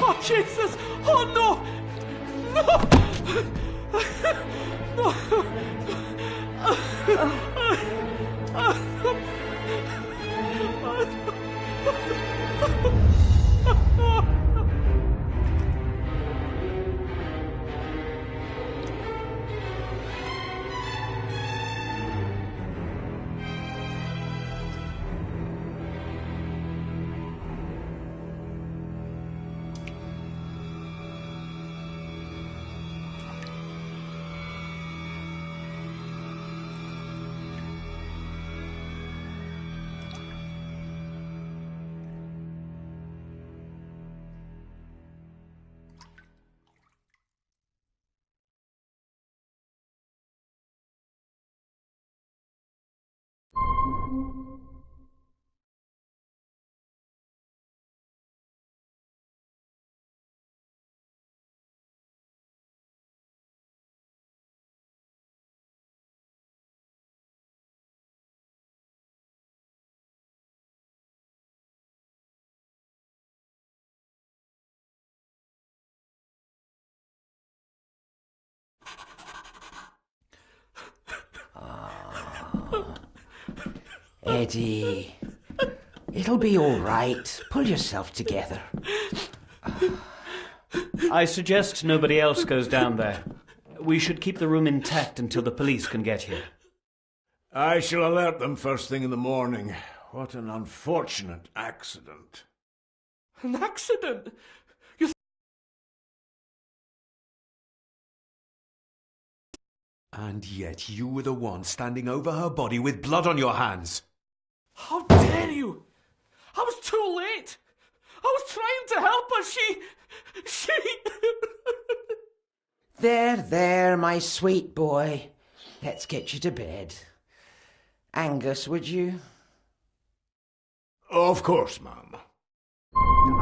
[SPEAKER 11] Oh, Jesus! Oh, no!
[SPEAKER 10] Eddie, it'll be all right. Pull yourself together.
[SPEAKER 3] I suggest nobody else goes down there. We should keep the room intact until the police can get here.
[SPEAKER 9] I shall alert them first thing in the morning. What an unfortunate accident.
[SPEAKER 11] An accident?
[SPEAKER 2] And yet you were the one standing over her body with blood on your hands.
[SPEAKER 11] How dare you! I was too late! I was trying to help her, she...
[SPEAKER 10] There, my sweet boy. Let's get you to bed. Angus, would you?
[SPEAKER 9] Of course, ma'am.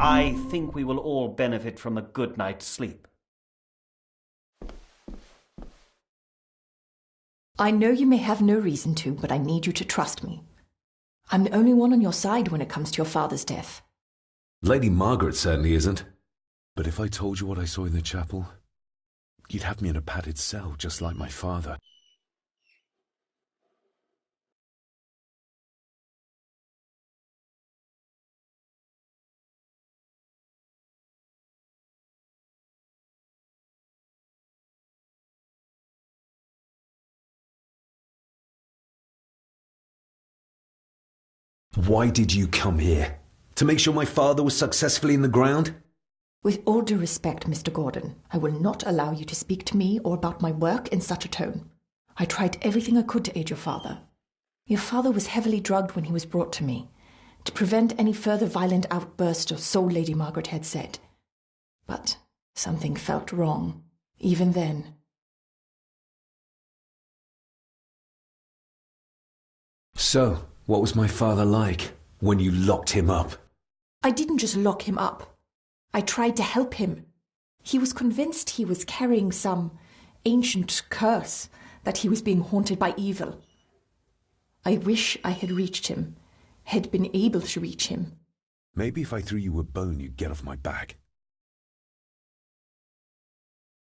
[SPEAKER 3] I think we will all benefit from a good night's sleep.
[SPEAKER 13] I know you may have no reason to, but I need you to trust me. I'm the only one on your side when it comes to your father's death.
[SPEAKER 2] Lady Margaret certainly isn't. But if I told you what I saw in the chapel, you'd have me in a padded cell, just like my father. Why did you come here? To make sure my father was successfully in the ground?
[SPEAKER 13] With all due respect, Mr. Gordon, I will not allow you to speak to me or about my work in such a tone. I tried everything I could to aid your father. Your father was heavily drugged when he was brought to me, to prevent any further violent outburst, or so Lady Margaret had said. But something felt wrong, even then.
[SPEAKER 2] So, what was my father like when you locked him up?
[SPEAKER 13] I didn't just lock him up. I tried to help him. He was convinced he was carrying some ancient curse, that he was being haunted by evil. I wish I had reached him, had been able to reach him.
[SPEAKER 4] Maybe if I threw you a bone, you'd get off my back.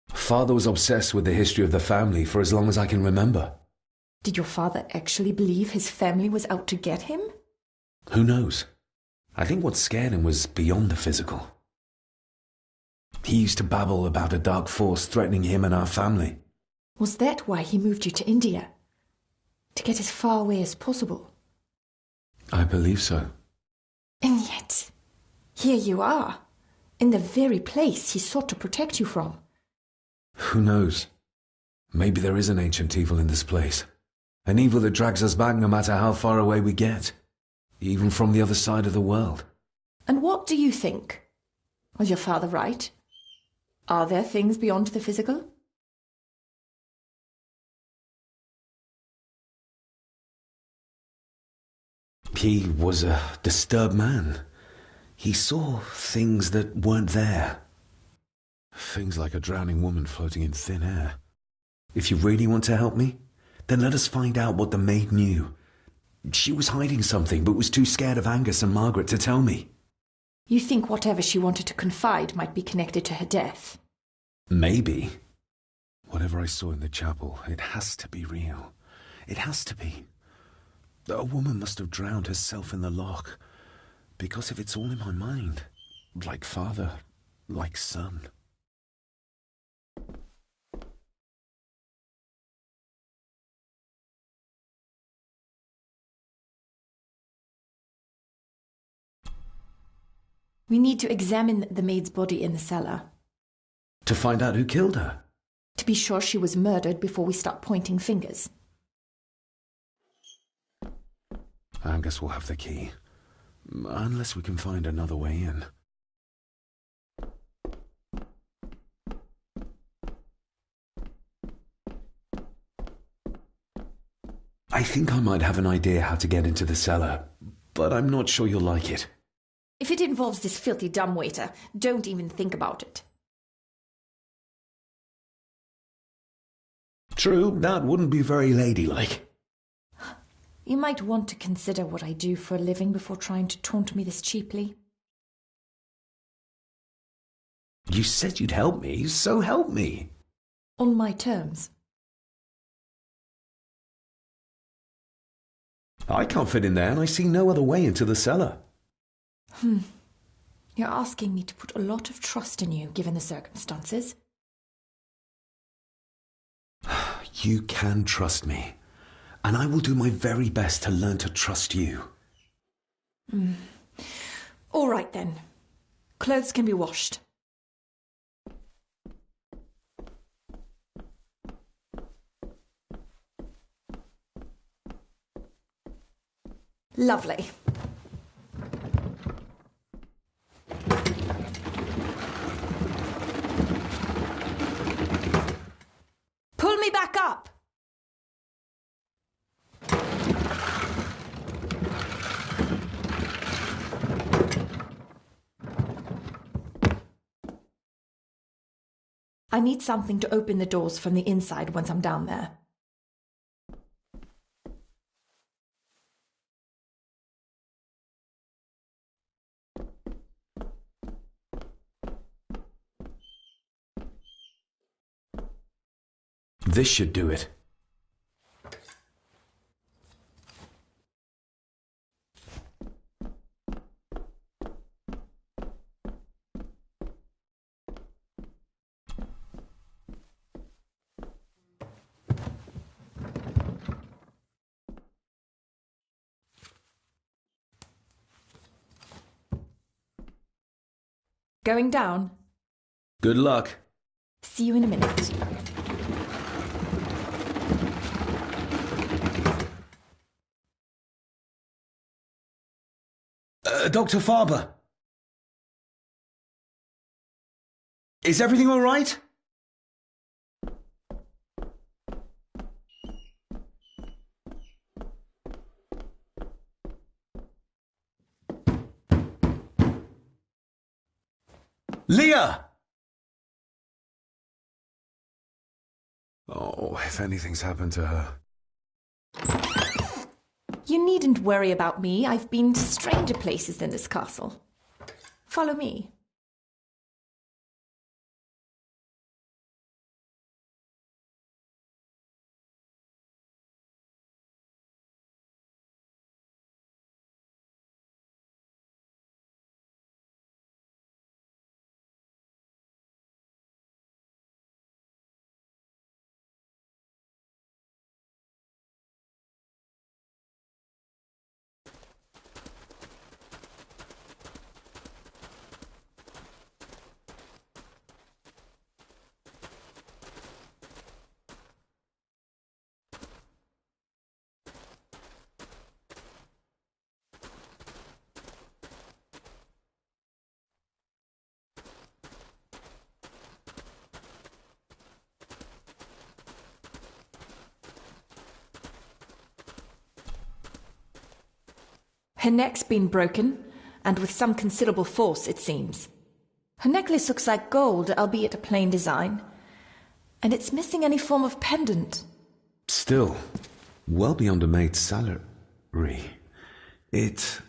[SPEAKER 2] Father was obsessed with the history of the family for as long as I can remember.
[SPEAKER 13] Did your father actually believe his family was out to get him?
[SPEAKER 2] Who knows? I think what scared him was beyond the physical. He used to babble about a dark force threatening him and our family.
[SPEAKER 13] Was that why he moved you to India? To get as far away as possible?
[SPEAKER 2] I believe so.
[SPEAKER 13] And yet, here you are, in the very place he sought to protect you from.
[SPEAKER 2] Who knows? Maybe there is an ancient evil in this place. An evil that drags us back no matter how far away we get. Even from the other side of the world.
[SPEAKER 13] And what do you think? Was your father right? Are there things beyond the physical?
[SPEAKER 2] He was a disturbed man. He saw things that weren't there.
[SPEAKER 4] Things like a drowning woman floating in thin air.
[SPEAKER 2] If you really want to help me, then let us find out what the maid knew. She was hiding something, but was too scared of Angus and Margaret to tell me.
[SPEAKER 13] You think whatever she wanted to confide might be connected to her death?
[SPEAKER 2] Maybe.
[SPEAKER 4] Whatever I saw in the chapel, it has to be real. It has to be. A woman must have drowned herself in the loch. Because if it's all in my mind, like father, like son.
[SPEAKER 13] We need to examine the maid's body in the cellar.
[SPEAKER 2] To find out who killed her?
[SPEAKER 13] To be sure she was murdered before we start pointing fingers.
[SPEAKER 4] Angus will have the key. Unless we can find another way in.
[SPEAKER 2] I think I might have an idea how to get into the cellar, but I'm not sure you'll like it.
[SPEAKER 13] If it involves this filthy dumbwaiter, don't even think about it.
[SPEAKER 2] True, that wouldn't be very ladylike.
[SPEAKER 13] You might want to consider what I do for a living before trying to taunt me this cheaply.
[SPEAKER 2] You said you'd help me, so help me.
[SPEAKER 13] On my terms.
[SPEAKER 2] I can't fit in there, and I see no other way into the cellar.
[SPEAKER 13] You're asking me to put a lot of trust in you, given the circumstances.
[SPEAKER 2] You can trust me, and I will do my very best to learn to trust you.
[SPEAKER 13] All right, then. Clothes can be washed. Lovely. Pull me back up! I need something to open the doors from the inside once I'm down there.
[SPEAKER 2] This should do it.
[SPEAKER 13] Going down?
[SPEAKER 2] Good luck.
[SPEAKER 13] See you in a minute.
[SPEAKER 2] Dr. Farber. Is everything all right? Leah!
[SPEAKER 4] Oh, if anything's happened to her.
[SPEAKER 13] You needn't worry about me. I've been to stranger places than this castle. Follow me. Her neck's been broken, and with some considerable force, it seems. Her necklace looks like gold, albeit a plain design, and it's missing any form of pendant.
[SPEAKER 2] Still, well beyond a maid's salary. It...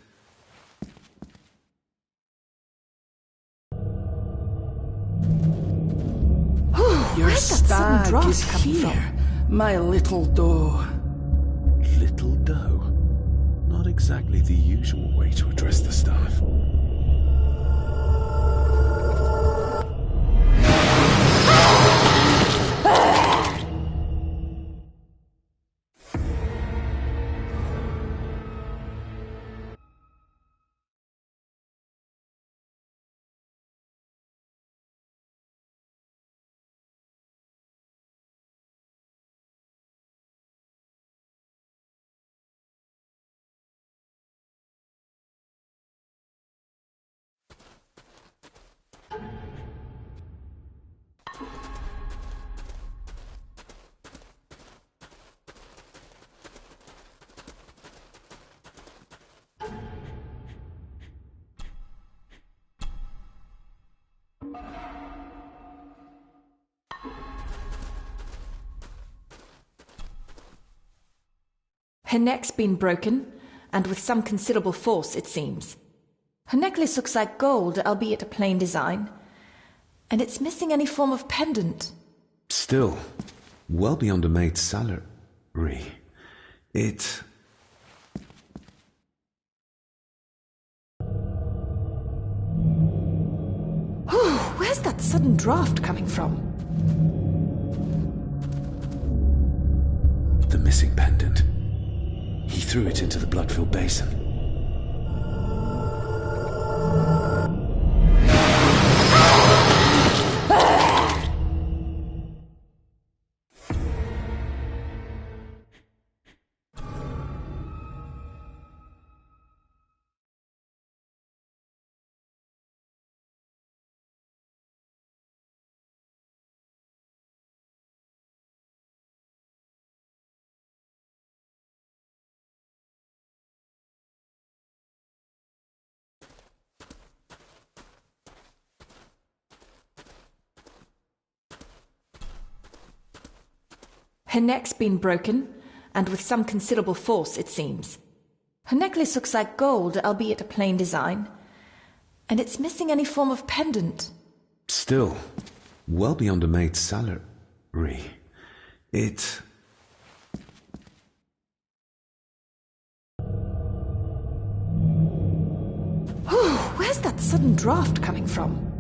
[SPEAKER 11] Your
[SPEAKER 13] Where's that sudden
[SPEAKER 11] stag
[SPEAKER 13] draught
[SPEAKER 11] is
[SPEAKER 13] coming
[SPEAKER 11] here, my little doe.
[SPEAKER 4] Little doe? Not exactly the usual way to address the staff.
[SPEAKER 13] Her neck's been broken, and with some considerable force, it seems. Her necklace looks like gold, albeit a plain design, and it's missing any form of pendant.
[SPEAKER 2] Still, well beyond a maid's salary. It...
[SPEAKER 13] Where's that sudden draft coming from?
[SPEAKER 2] The missing pendant. He threw it into the blood-filled basin.
[SPEAKER 13] Her neck's been broken, and with some considerable force, it seems. Her necklace looks like gold, albeit a plain design, and it's missing any form of pendant.
[SPEAKER 2] Still, well beyond a maid's salary. It...
[SPEAKER 13] Where's that sudden draft coming from?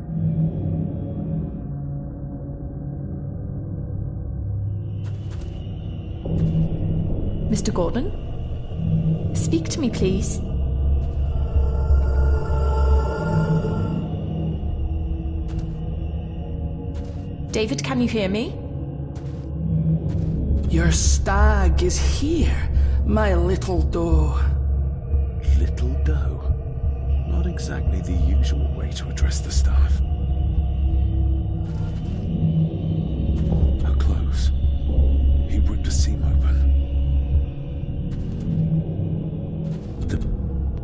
[SPEAKER 13] Mr. Gordon? Speak to me, please. David, can you hear me?
[SPEAKER 11] Your stag is here, my little doe.
[SPEAKER 4] Little doe? Not exactly the usual way to address the staff. Her clothes. He ripped a seam open.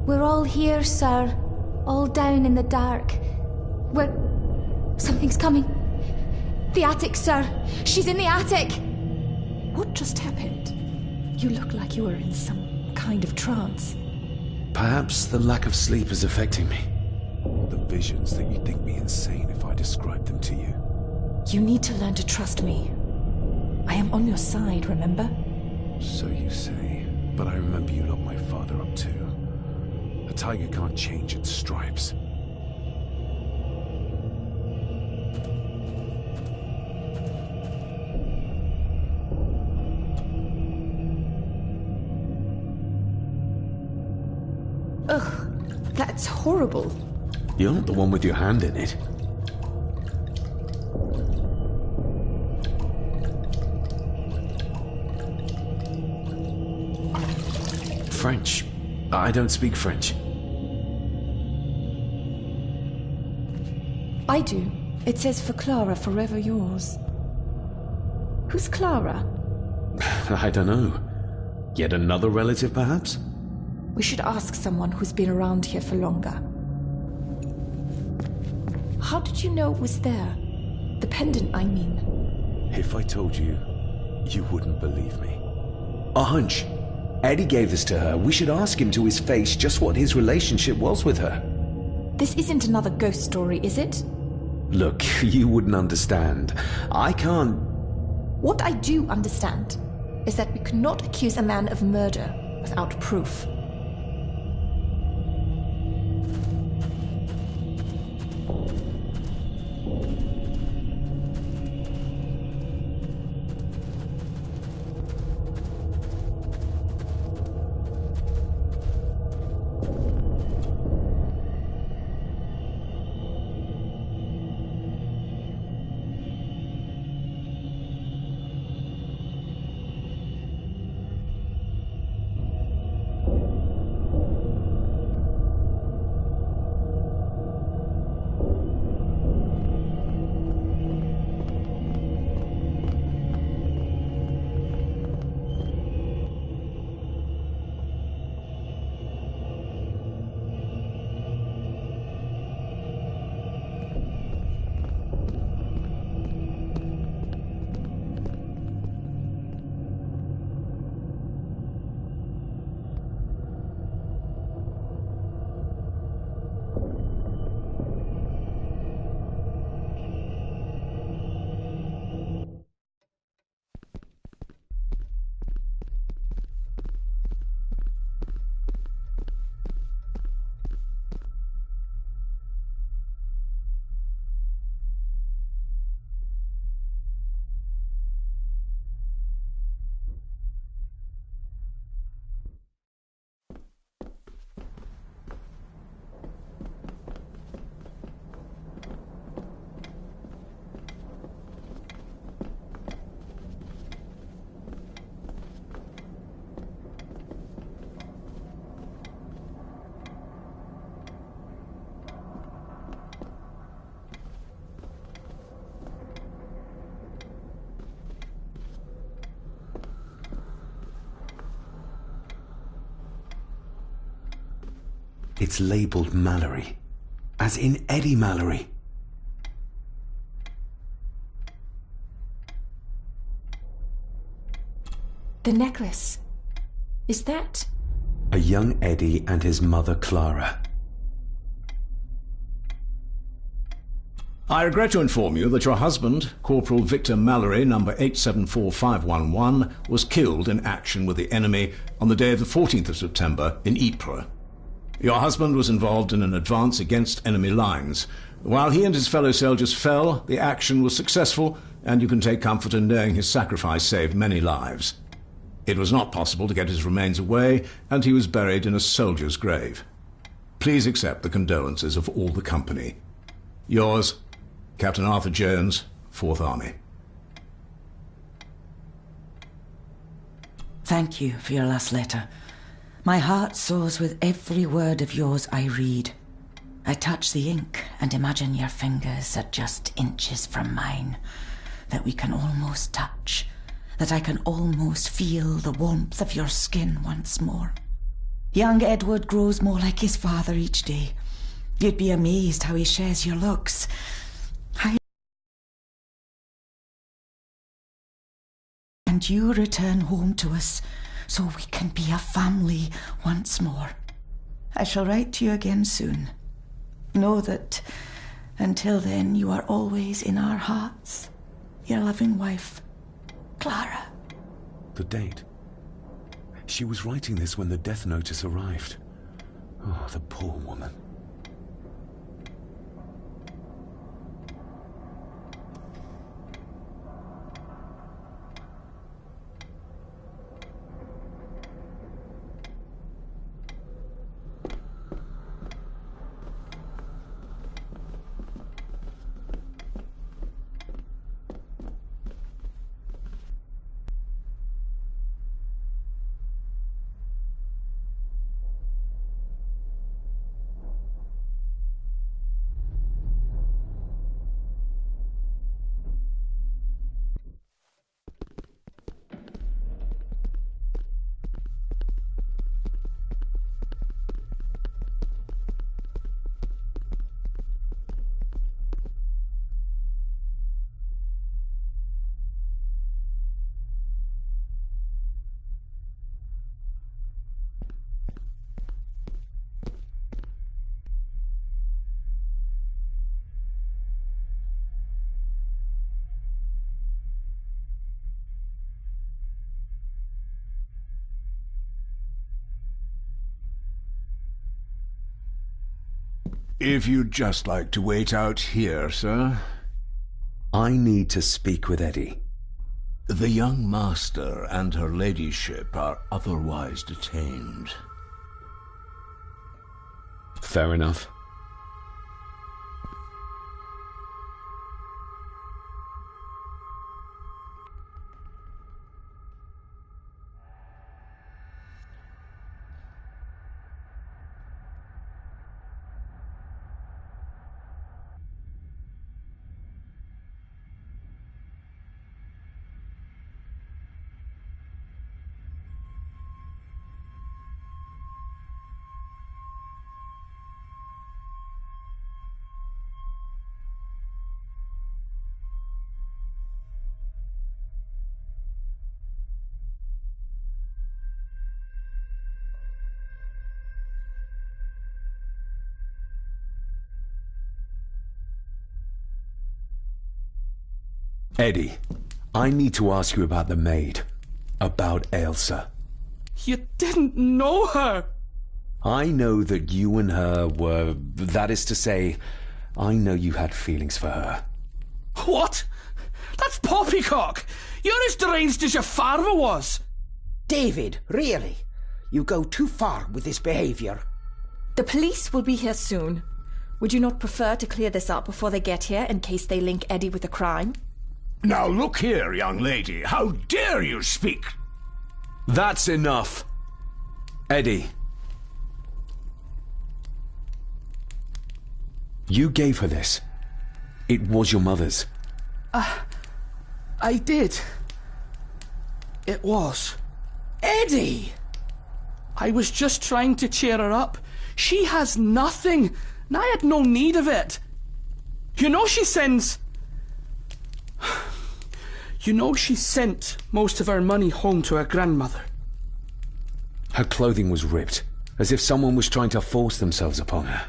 [SPEAKER 8] We're all here, sir. All down in the dark. Something's coming. The attic, sir. She's in the attic.
[SPEAKER 13] What just happened? You look like you were in some kind of trance.
[SPEAKER 2] Perhaps the lack of sleep is affecting me.
[SPEAKER 4] The visions that you'd think me insane if I described them to you.
[SPEAKER 13] You need to learn to trust me. I am on your side, remember?
[SPEAKER 4] So you say, but I remember you locked my father up too. A tiger can't change its stripes.
[SPEAKER 13] Ugh, that's horrible.
[SPEAKER 2] You're not the one with your hand in it. French. I don't speak French.
[SPEAKER 13] I do. It says for Clara, forever yours. Who's Clara?
[SPEAKER 2] I don't know. Yet another relative, perhaps?
[SPEAKER 13] We should ask someone who's been around here for longer. How did you know it was there? The pendant, I mean.
[SPEAKER 4] If I told you, you wouldn't believe me.
[SPEAKER 2] A hunch. Eddie gave this to her. We should ask him to his face just what his relationship was with her.
[SPEAKER 13] This isn't another ghost story, is it?
[SPEAKER 2] Look, you wouldn't understand. I can't...
[SPEAKER 13] What I do understand is that we could not accuse a man of murder without proof.
[SPEAKER 2] It's labelled Mallory. As in Eddie Mallory.
[SPEAKER 13] The necklace. Is that...
[SPEAKER 2] A young Eddie and his mother Clara.
[SPEAKER 9] I regret to inform you that your husband, Corporal Victor Mallory, number 874511, was killed in action with the enemy on the day of the 14th of September in Ypres. Your husband was involved in an advance against enemy lines. While he and his fellow soldiers fell, the action was successful, and you can take comfort in knowing his sacrifice saved many lives. It was not possible to get his remains away, and he was buried in a soldier's grave. Please accept the condolences of all the company. Yours, Captain Arthur Jones, 4th Army.
[SPEAKER 14] Thank you for your last letter. My heart soars with every word of yours I read. I touch the ink and imagine your fingers are just inches from mine, that we can almost touch, that I can almost feel the warmth of your skin once more. Young Edward grows more like his father each day. You'd be amazed how he shares your looks. And you return home to us so we can be a family once more. I shall write to you again soon. Know that until then you are always in our hearts. Your loving wife, Clara.
[SPEAKER 2] The date. She was writing this when the death notice arrived. Oh, the poor woman.
[SPEAKER 9] If you'd just like to wait out here, sir.
[SPEAKER 2] I need to speak with Eddie.
[SPEAKER 9] The young master and her ladyship are otherwise detained.
[SPEAKER 2] Fair enough. Eddie, I need to ask you about the maid. About Ailsa.
[SPEAKER 11] You didn't know her!
[SPEAKER 2] I know that you and her were... That is to say, I know you had feelings for her.
[SPEAKER 11] What? That's poppycock! You're as deranged as your father was!
[SPEAKER 10] David, really? You go too far with this behaviour.
[SPEAKER 13] The police will be here soon. Would you not prefer to clear this up before they get here in case they link Eddie with the crime?
[SPEAKER 9] Now look here, young lady. How dare you speak?
[SPEAKER 2] That's enough. Eddie. You gave her this. It was your mother's.
[SPEAKER 11] I did. It was.
[SPEAKER 10] Eddie!
[SPEAKER 11] I was just trying to cheer her up. She has nothing, and I had no need of it. You know she sent most of her money home to her grandmother.
[SPEAKER 2] Her clothing was ripped, as if someone was trying to force themselves upon her.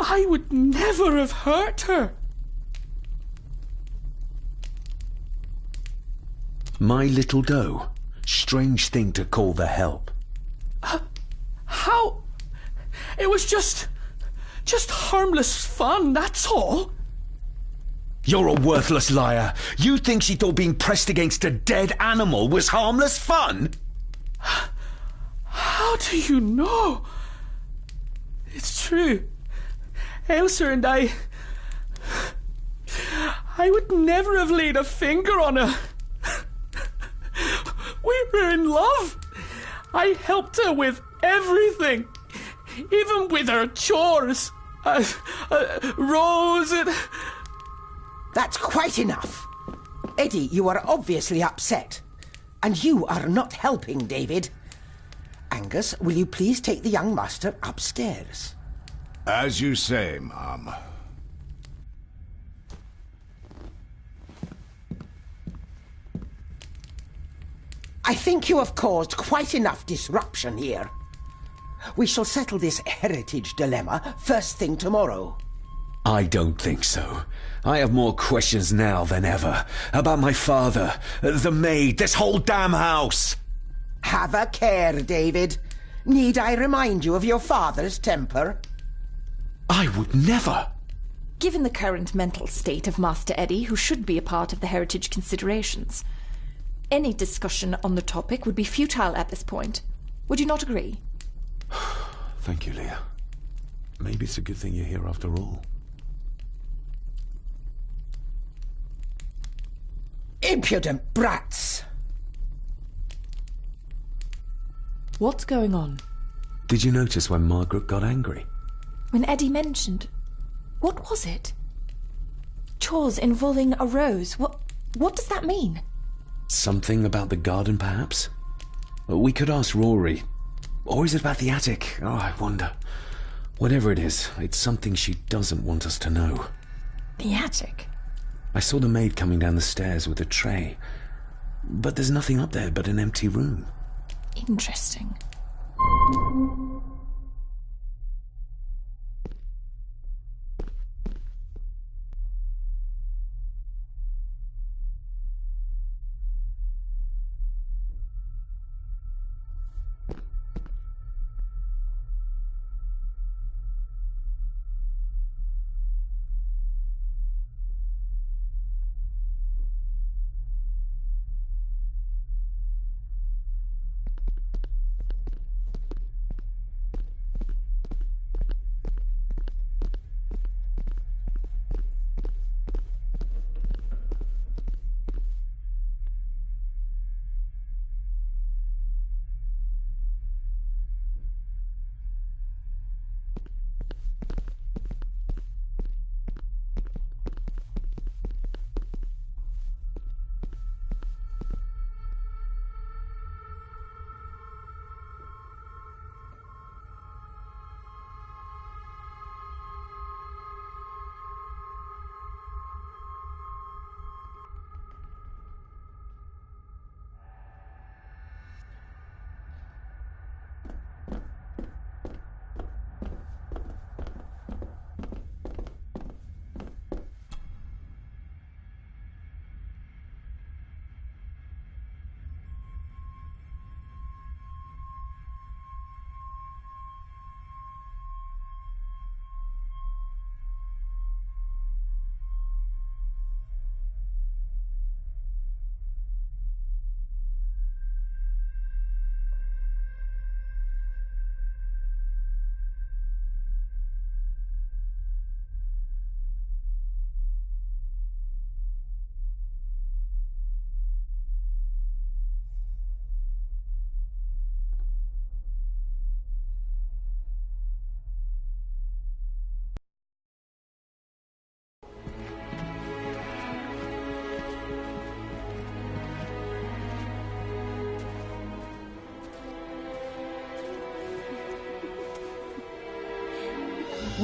[SPEAKER 11] I would never have hurt her.
[SPEAKER 2] My little doe. Strange thing to call the help.
[SPEAKER 11] How? It was just harmless fun, that's all.
[SPEAKER 2] You're a worthless liar. You think she thought being pressed against a dead animal was harmless fun?
[SPEAKER 11] How do you know? It's true. Ailsa and I would never have laid a finger on her. We were in love. I helped her with everything, even with her chores. Rose and...
[SPEAKER 10] That's quite enough. Eddie, you are obviously upset. And you are not helping, David. Angus, will you please take the young master upstairs?
[SPEAKER 9] As you say, Mum.
[SPEAKER 10] I think you have caused quite enough disruption here. We shall settle this heritage dilemma first thing tomorrow.
[SPEAKER 2] I don't think so. I have more questions now than ever. About my father, the maid, this whole damn house.
[SPEAKER 10] Have a care, David. Need I remind you of your father's temper?
[SPEAKER 2] I would never.
[SPEAKER 13] Given the current mental state of Master Eddie, who should be a part of the heritage considerations, any discussion on the topic would be futile at this point. Would you not agree?
[SPEAKER 4] Thank you, Leah. Maybe it's a good thing you're here after all.
[SPEAKER 10] Impudent brats!
[SPEAKER 13] What's going on?
[SPEAKER 2] Did you notice when Margaret got angry?
[SPEAKER 13] When Eddie mentioned... What was it? Chores involving a rose. What does that mean?
[SPEAKER 2] Something about the garden, perhaps? We could ask Rory. Or is it about the attic? Oh, I wonder. Whatever it is, it's something she doesn't want us to know.
[SPEAKER 13] The attic?
[SPEAKER 2] I saw the maid coming down the stairs with a tray. But there's nothing up there but an empty room.
[SPEAKER 13] Interesting.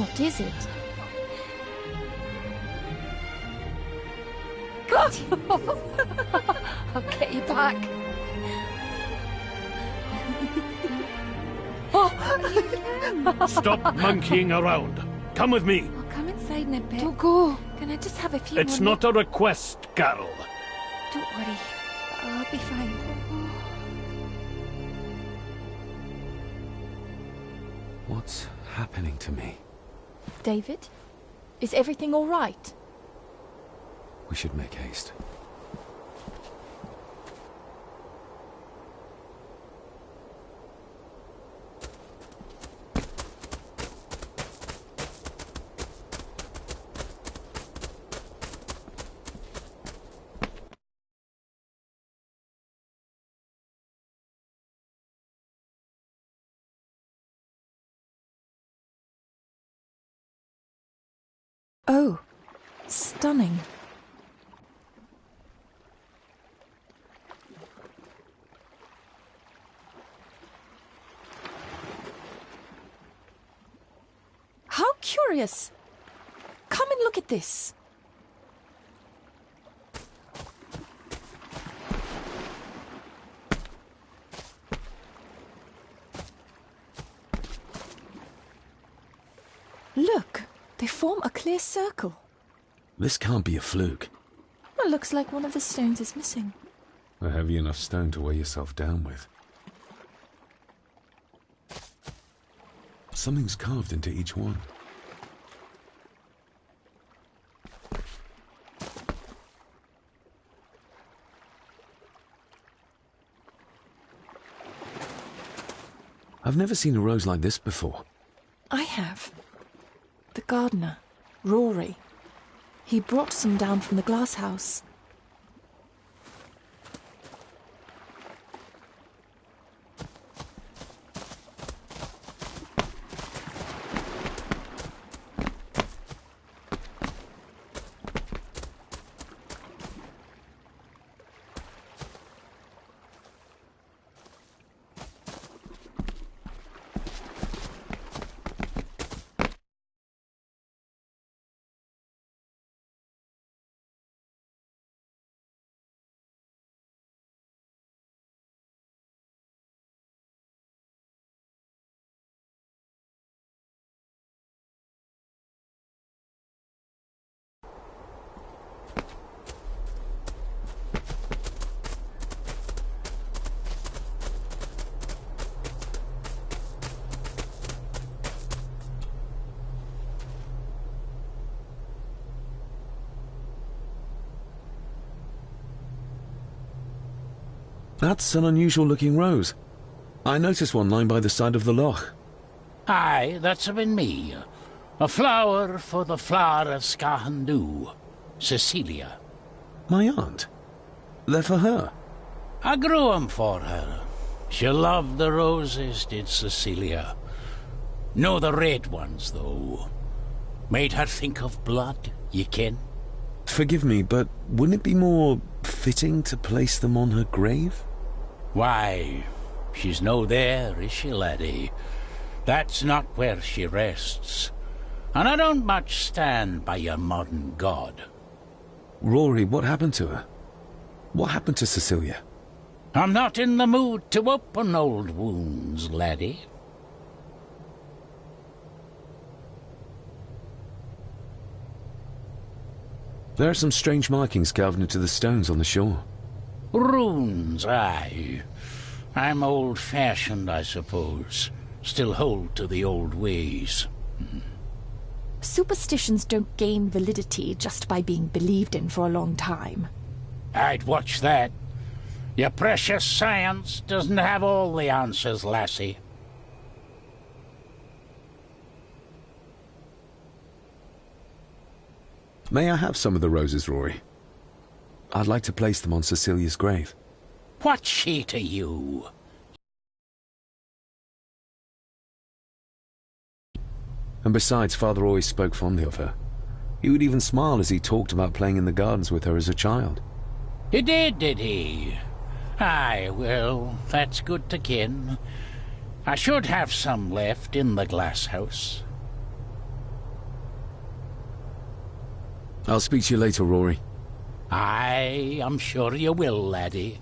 [SPEAKER 15] What is it?
[SPEAKER 6] I'll get you back.
[SPEAKER 16] Stop monkeying around. Come with me.
[SPEAKER 6] I'll come inside in a bit. Don't go. Can I just have a few
[SPEAKER 16] It's
[SPEAKER 6] more
[SPEAKER 16] not a request, Carol.
[SPEAKER 6] Don't worry. I'll be fine.
[SPEAKER 2] What's happening to me?
[SPEAKER 15] David? Is everything all right?
[SPEAKER 2] We should make haste.
[SPEAKER 13] Oh, stunning. How curious. Come and look at this. Look, they form a clear circle.
[SPEAKER 2] This can't be a fluke.
[SPEAKER 13] It looks like one of the stones is missing.
[SPEAKER 4] A heavy enough stone to weigh yourself down with. Something's carved into each one. I've never seen a rose like this before.
[SPEAKER 13] I have. The gardener, Rory. He brought some down from the glass house.
[SPEAKER 4] That's an unusual-looking rose. I noticed one lying by the side of the loch.
[SPEAKER 1] Aye, that's been me. A flower for the flower of Scahandoo, Cecilia.
[SPEAKER 4] My aunt? They're for her?
[SPEAKER 1] I grew 'em for her. She loved the roses, did Cecilia. No the red ones, though. Made her think of blood, ye ken.
[SPEAKER 4] Forgive me, but wouldn't it be more fitting to place them on her grave?
[SPEAKER 1] Why, she's no there, is she, laddie? That's not where she rests. And I don't much stand by your modern god.
[SPEAKER 4] Rory, what happened to her? What happened to Cecilia?
[SPEAKER 1] I'm not in the mood to open old wounds, laddie.
[SPEAKER 4] There are some strange markings carved into the stones on the shore.
[SPEAKER 1] Runes, aye. I'm old-fashioned, I suppose. Still hold to the old ways.
[SPEAKER 13] Superstitions don't gain validity just by being believed in for a long time.
[SPEAKER 1] I'd watch that. Your precious science doesn't have all the answers, lassie.
[SPEAKER 4] May I have some of the roses, Rory? I'd like to place them on Cecilia's grave.
[SPEAKER 1] What's she to you?
[SPEAKER 4] And besides, Father always spoke fondly of her. He would even smile as he talked about playing in the gardens with her as a child.
[SPEAKER 1] He did he? Aye, well, that's good to ken. I should have some left in the glass house.
[SPEAKER 4] I'll speak to you later, Rory.
[SPEAKER 1] Aye, I'm sure you will, laddie.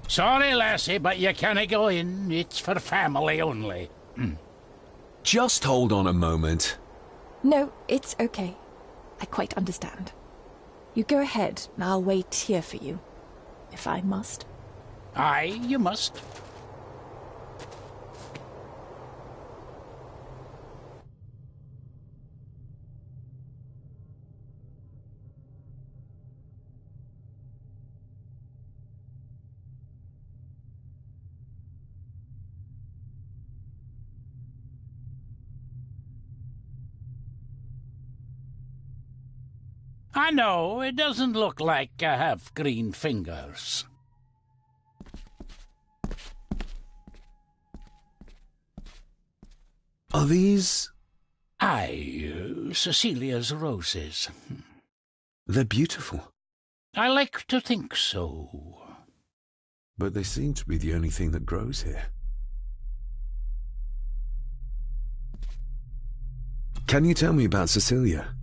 [SPEAKER 1] Sorry, lassie, but you can't go in. It's for family only.
[SPEAKER 4] Just hold on a moment.
[SPEAKER 15] No, it's okay. I quite understand. You go ahead, and I'll wait here for you, if I must.
[SPEAKER 1] Aye, you must. I know, it doesn't look like I have green fingers.
[SPEAKER 4] Are these...
[SPEAKER 1] Aye, Cecilia's roses.
[SPEAKER 4] They're beautiful.
[SPEAKER 1] I like to think so.
[SPEAKER 4] But they seem to be the only thing that grows here. Can you tell me about Cecilia?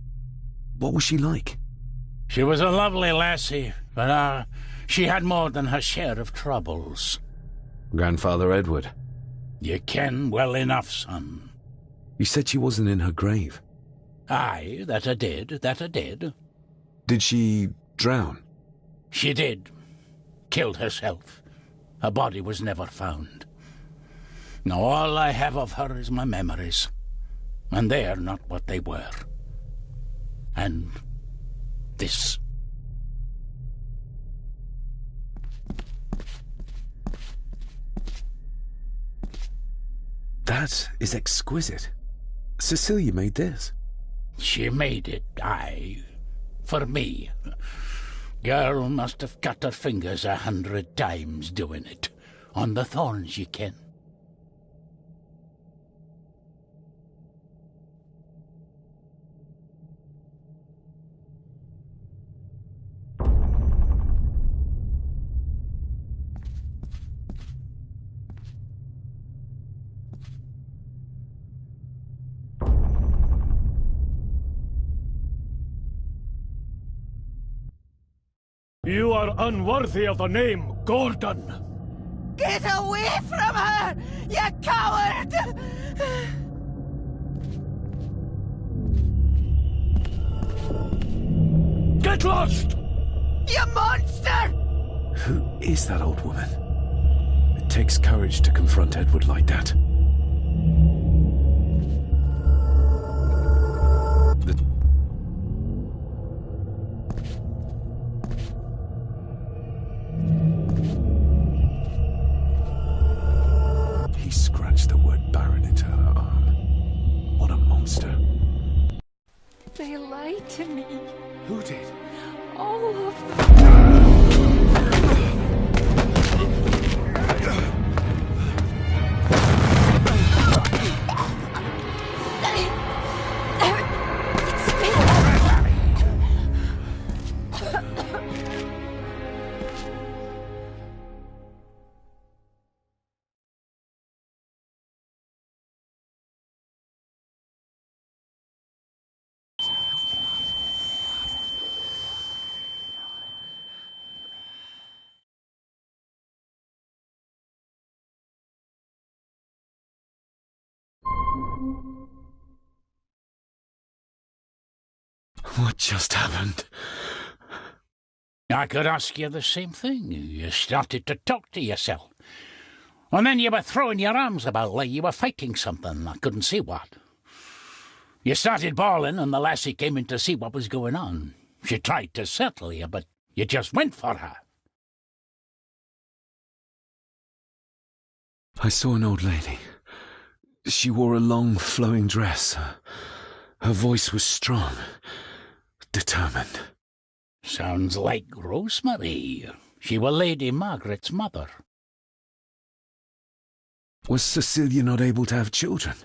[SPEAKER 4] What was she like?
[SPEAKER 1] She was a lovely lassie, but she had more than her share of troubles.
[SPEAKER 4] Grandfather Edward?
[SPEAKER 1] You ken well enough, son.
[SPEAKER 4] You said she wasn't in her grave.
[SPEAKER 1] Aye, that I did.
[SPEAKER 4] Did she drown?
[SPEAKER 1] She did. Killed herself. Her body was never found. Now all I have of her is my memories. And they're not what they were. And this.
[SPEAKER 4] That is exquisite. Cecilia made this.
[SPEAKER 1] She made it, aye. For me. Girl must have cut her fingers 100 times doing it. On the thorns, ye ken.
[SPEAKER 16] You are unworthy of the name Gordon.
[SPEAKER 17] Get away from her, you coward!
[SPEAKER 16] Get lost!
[SPEAKER 17] You monster!
[SPEAKER 4] Who is that old woman? It takes courage to confront Edward like that. He scratched the word Baron into her arm. What a monster.
[SPEAKER 6] They lied to me.
[SPEAKER 4] Who did?
[SPEAKER 6] All of them.
[SPEAKER 4] What just happened?
[SPEAKER 1] I could ask you the same thing. You started to talk to yourself. And then you were throwing your arms about like you were fighting something. I couldn't see what. You started bawling and the lassie came in to see what was going on. She tried to settle you, but you just went for her.
[SPEAKER 4] I saw an old lady. She wore a long, flowing dress. Her voice was strong, determined.
[SPEAKER 1] Sounds like Rosemary. She were Lady Margaret's mother.
[SPEAKER 4] Was Cecilia not able to have children?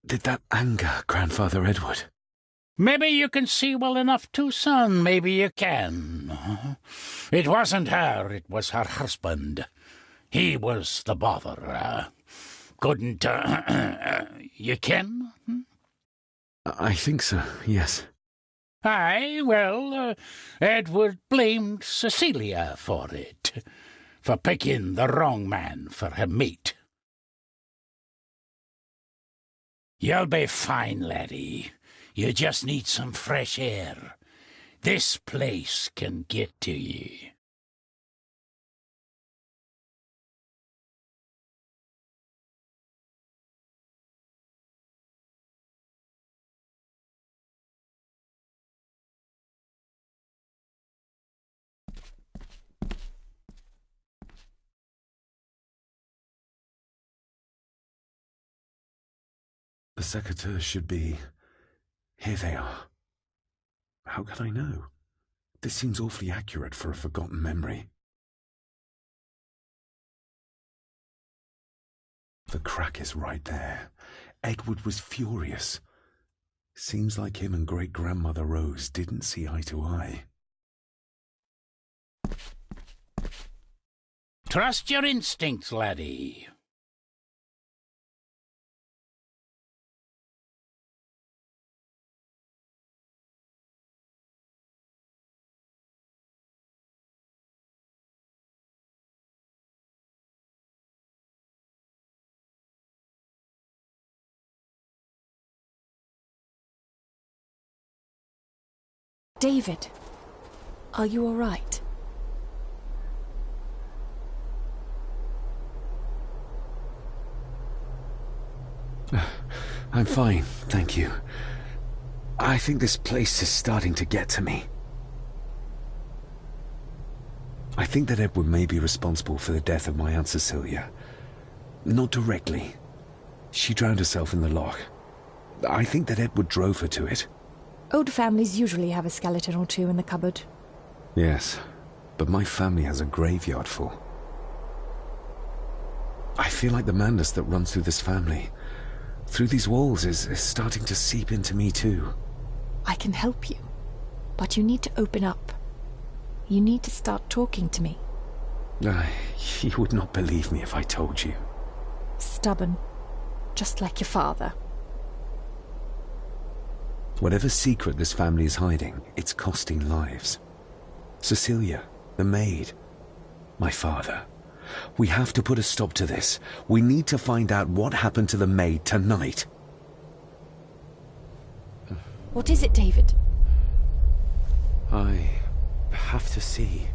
[SPEAKER 4] Did that anger Grandfather Edward?
[SPEAKER 1] Maybe you can see well enough too, son. Maybe you can. It wasn't her, it was her husband. He was the bother. Couldn't, you ken?
[SPEAKER 2] I think so, yes.
[SPEAKER 1] Aye, well, Edward blamed Cecilia for it, for picking the wrong man for her mate. You'll be fine, laddie. You just need some fresh air. This place can get to ye.
[SPEAKER 2] The secateurs should be... Here they are. How could I know? This seems awfully accurate for a forgotten memory. The crack is right there. Edward was furious. Seems like him and great-grandmother Rose didn't see eye to eye.
[SPEAKER 1] Trust your instincts, laddie.
[SPEAKER 15] David, are you all right?
[SPEAKER 2] I'm fine, thank you. I think this place is starting to get to me. I think that Edward may be responsible for the death of my Aunt Cecilia. Not directly. She drowned herself in the loch. I think that Edward drove her to it.
[SPEAKER 15] Old families usually have a skeleton or two in the cupboard.
[SPEAKER 2] Yes, but my family has a graveyard full. I feel like the madness that runs through this family, through these walls, is starting to seep into me too.
[SPEAKER 15] I can help you, but you need to open up. You need to start talking to me.
[SPEAKER 2] You would not believe me if I told you.
[SPEAKER 15] Stubborn, just like your father.
[SPEAKER 2] Whatever secret this family is hiding, it's costing lives. Cecilia, the maid, my father. We have to put a stop to this. We need to find out what happened to the maid tonight.
[SPEAKER 15] What is it, David?
[SPEAKER 2] I have to see.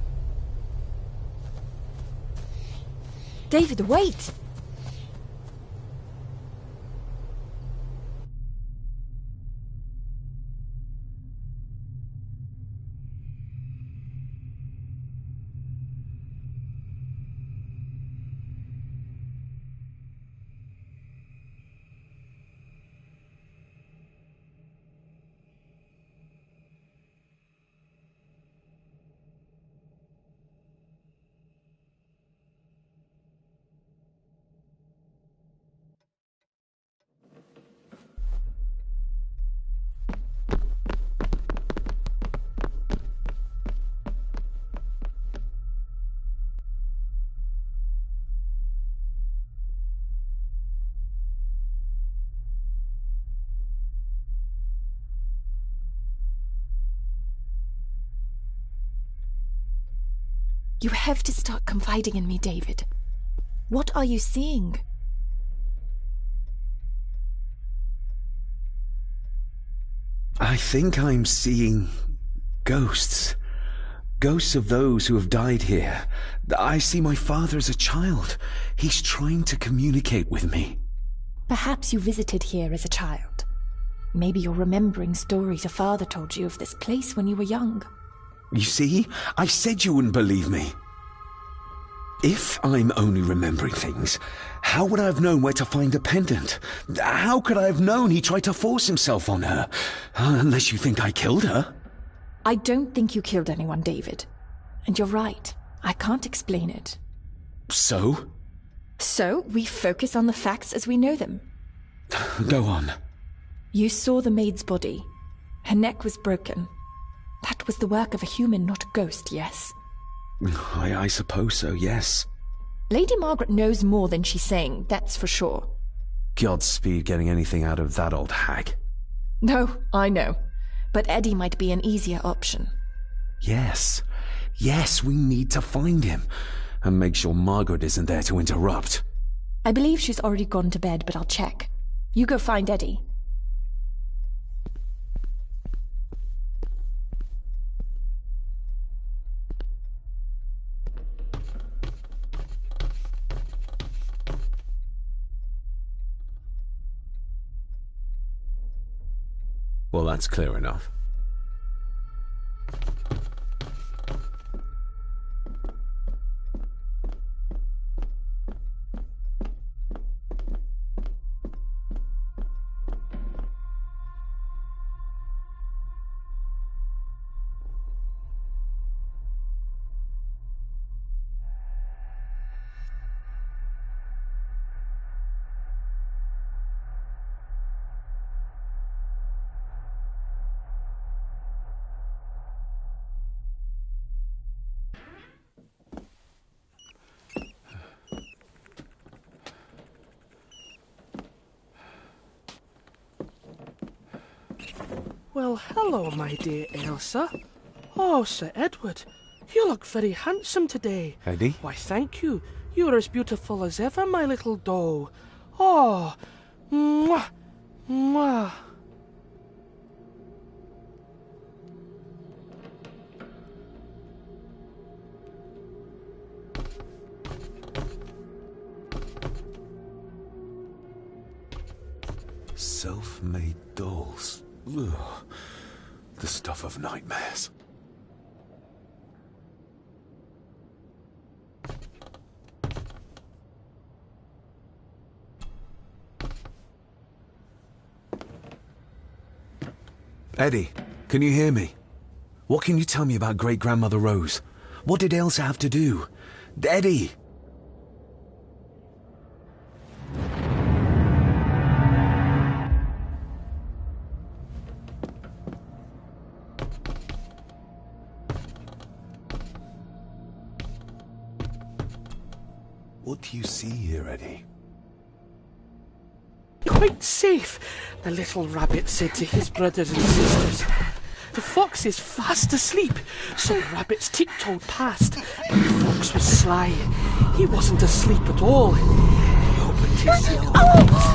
[SPEAKER 15] David, wait! You have to start confiding in me, David. What are you seeing?
[SPEAKER 2] I think I'm seeing ghosts. Ghosts of those who have died here. I see my father as a child. He's trying to communicate with me.
[SPEAKER 15] Perhaps you visited here as a child. Maybe you're remembering stories your father told you of this place when you were young.
[SPEAKER 2] You see? I said you wouldn't believe me. If I'm only remembering things, how would I have known where to find the pendant? How could I have known he tried to force himself on her? Unless you think I killed her.
[SPEAKER 15] I don't think you killed anyone, David. And you're right. I can't explain it.
[SPEAKER 2] So?
[SPEAKER 15] So, we focus on the facts as we know them.
[SPEAKER 2] Go on.
[SPEAKER 15] You saw the maid's body. Her neck was broken. That was the work of a human, not a ghost, yes?
[SPEAKER 2] I suppose so, yes.
[SPEAKER 15] Lady Margaret knows more than she's saying, that's for sure.
[SPEAKER 2] Godspeed getting anything out of that old hag.
[SPEAKER 15] No, I know. But Eddie might be an easier option.
[SPEAKER 2] Yes. Yes, we need to find him. And make sure Margaret isn't there to interrupt.
[SPEAKER 15] I believe she's already gone to bed, but I'll check. You go find Eddie.
[SPEAKER 2] Well, that's clear enough.
[SPEAKER 11] Well, hello, my dear Elsa. Oh, Sir Edward, you look very handsome today.
[SPEAKER 2] Eddie?
[SPEAKER 11] Why, thank you. You're as beautiful as ever, my little doll. Oh, mwah, mwah.
[SPEAKER 2] Self-made dolls. Ugh. The stuff of nightmares. Eddie, can you hear me? What can you tell me about Great-Grandmother Rose? What did Elsa have to do? Eddie! What do you see here, Eddie?
[SPEAKER 11] Quite safe, the little rabbit said to his brothers and sisters. The fox is fast asleep, so the rabbits tiptoed past, but the fox was sly. He wasn't asleep at all. He opened his yellow eyes.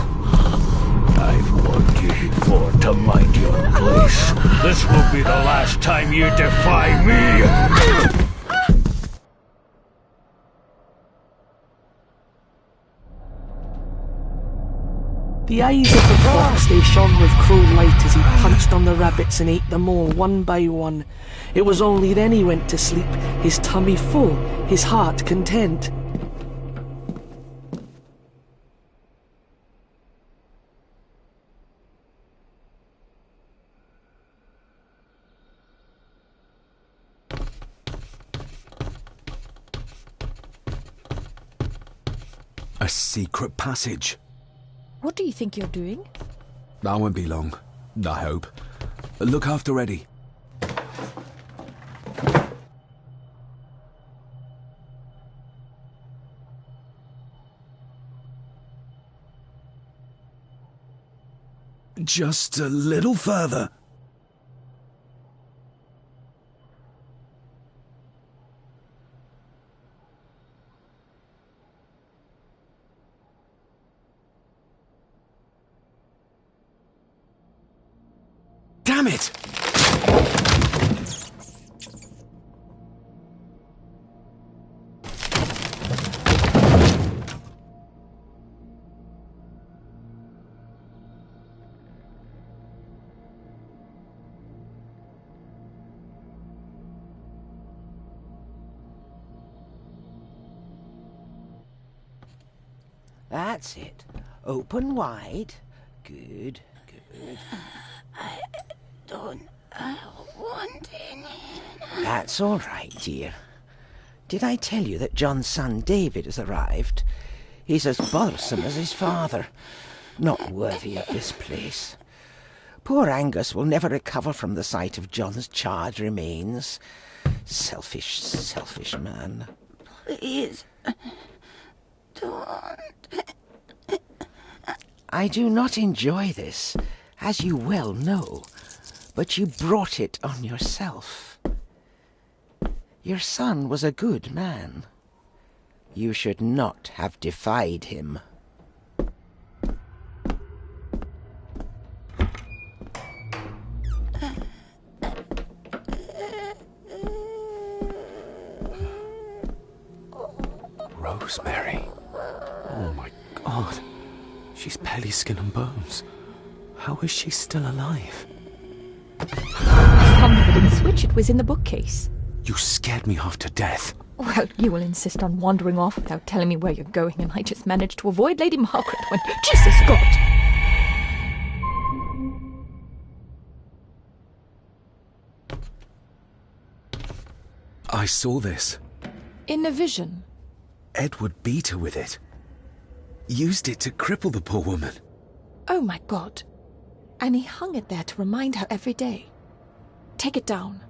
[SPEAKER 16] I've warned you before to mind your place. This will be the last time you defy me!
[SPEAKER 11] The eyes of the fox, they shone with cruel light as he punched on the rabbits and ate them all one by one. It was only then he went to sleep, his tummy full, his heart content.
[SPEAKER 2] A secret passage.
[SPEAKER 15] What do you think you're doing?
[SPEAKER 2] That won't be long, I hope. Look after Eddie. Just a little further. Damn it!
[SPEAKER 10] That's it. Open wide. Good, good.
[SPEAKER 17] I don't want any.
[SPEAKER 10] That's all right, dear. Did I tell you that John's son David has arrived? He's as bothersome as his father. Not worthy of this place. Poor Angus will never recover from the sight of John's charred remains. Selfish, selfish man.
[SPEAKER 17] Please, don't.
[SPEAKER 10] I do not enjoy this. as you well know, but you brought it on yourself. Your son was a good man. You should not have defied him.
[SPEAKER 2] Rosemary. Oh my God. She's barely skin and bones. How is she still alive?
[SPEAKER 13] Come didn't switch, it was in the bookcase.
[SPEAKER 2] You scared me half to death.
[SPEAKER 13] Well, you will insist on wandering off without telling me where you're going, and I just managed to avoid Lady Margaret when... Jesus, God!
[SPEAKER 2] I saw this.
[SPEAKER 13] In a vision?
[SPEAKER 2] Edward beat her with it. Used it to cripple the poor woman.
[SPEAKER 13] Oh my God. And he hung it there to remind her every day. Take it down.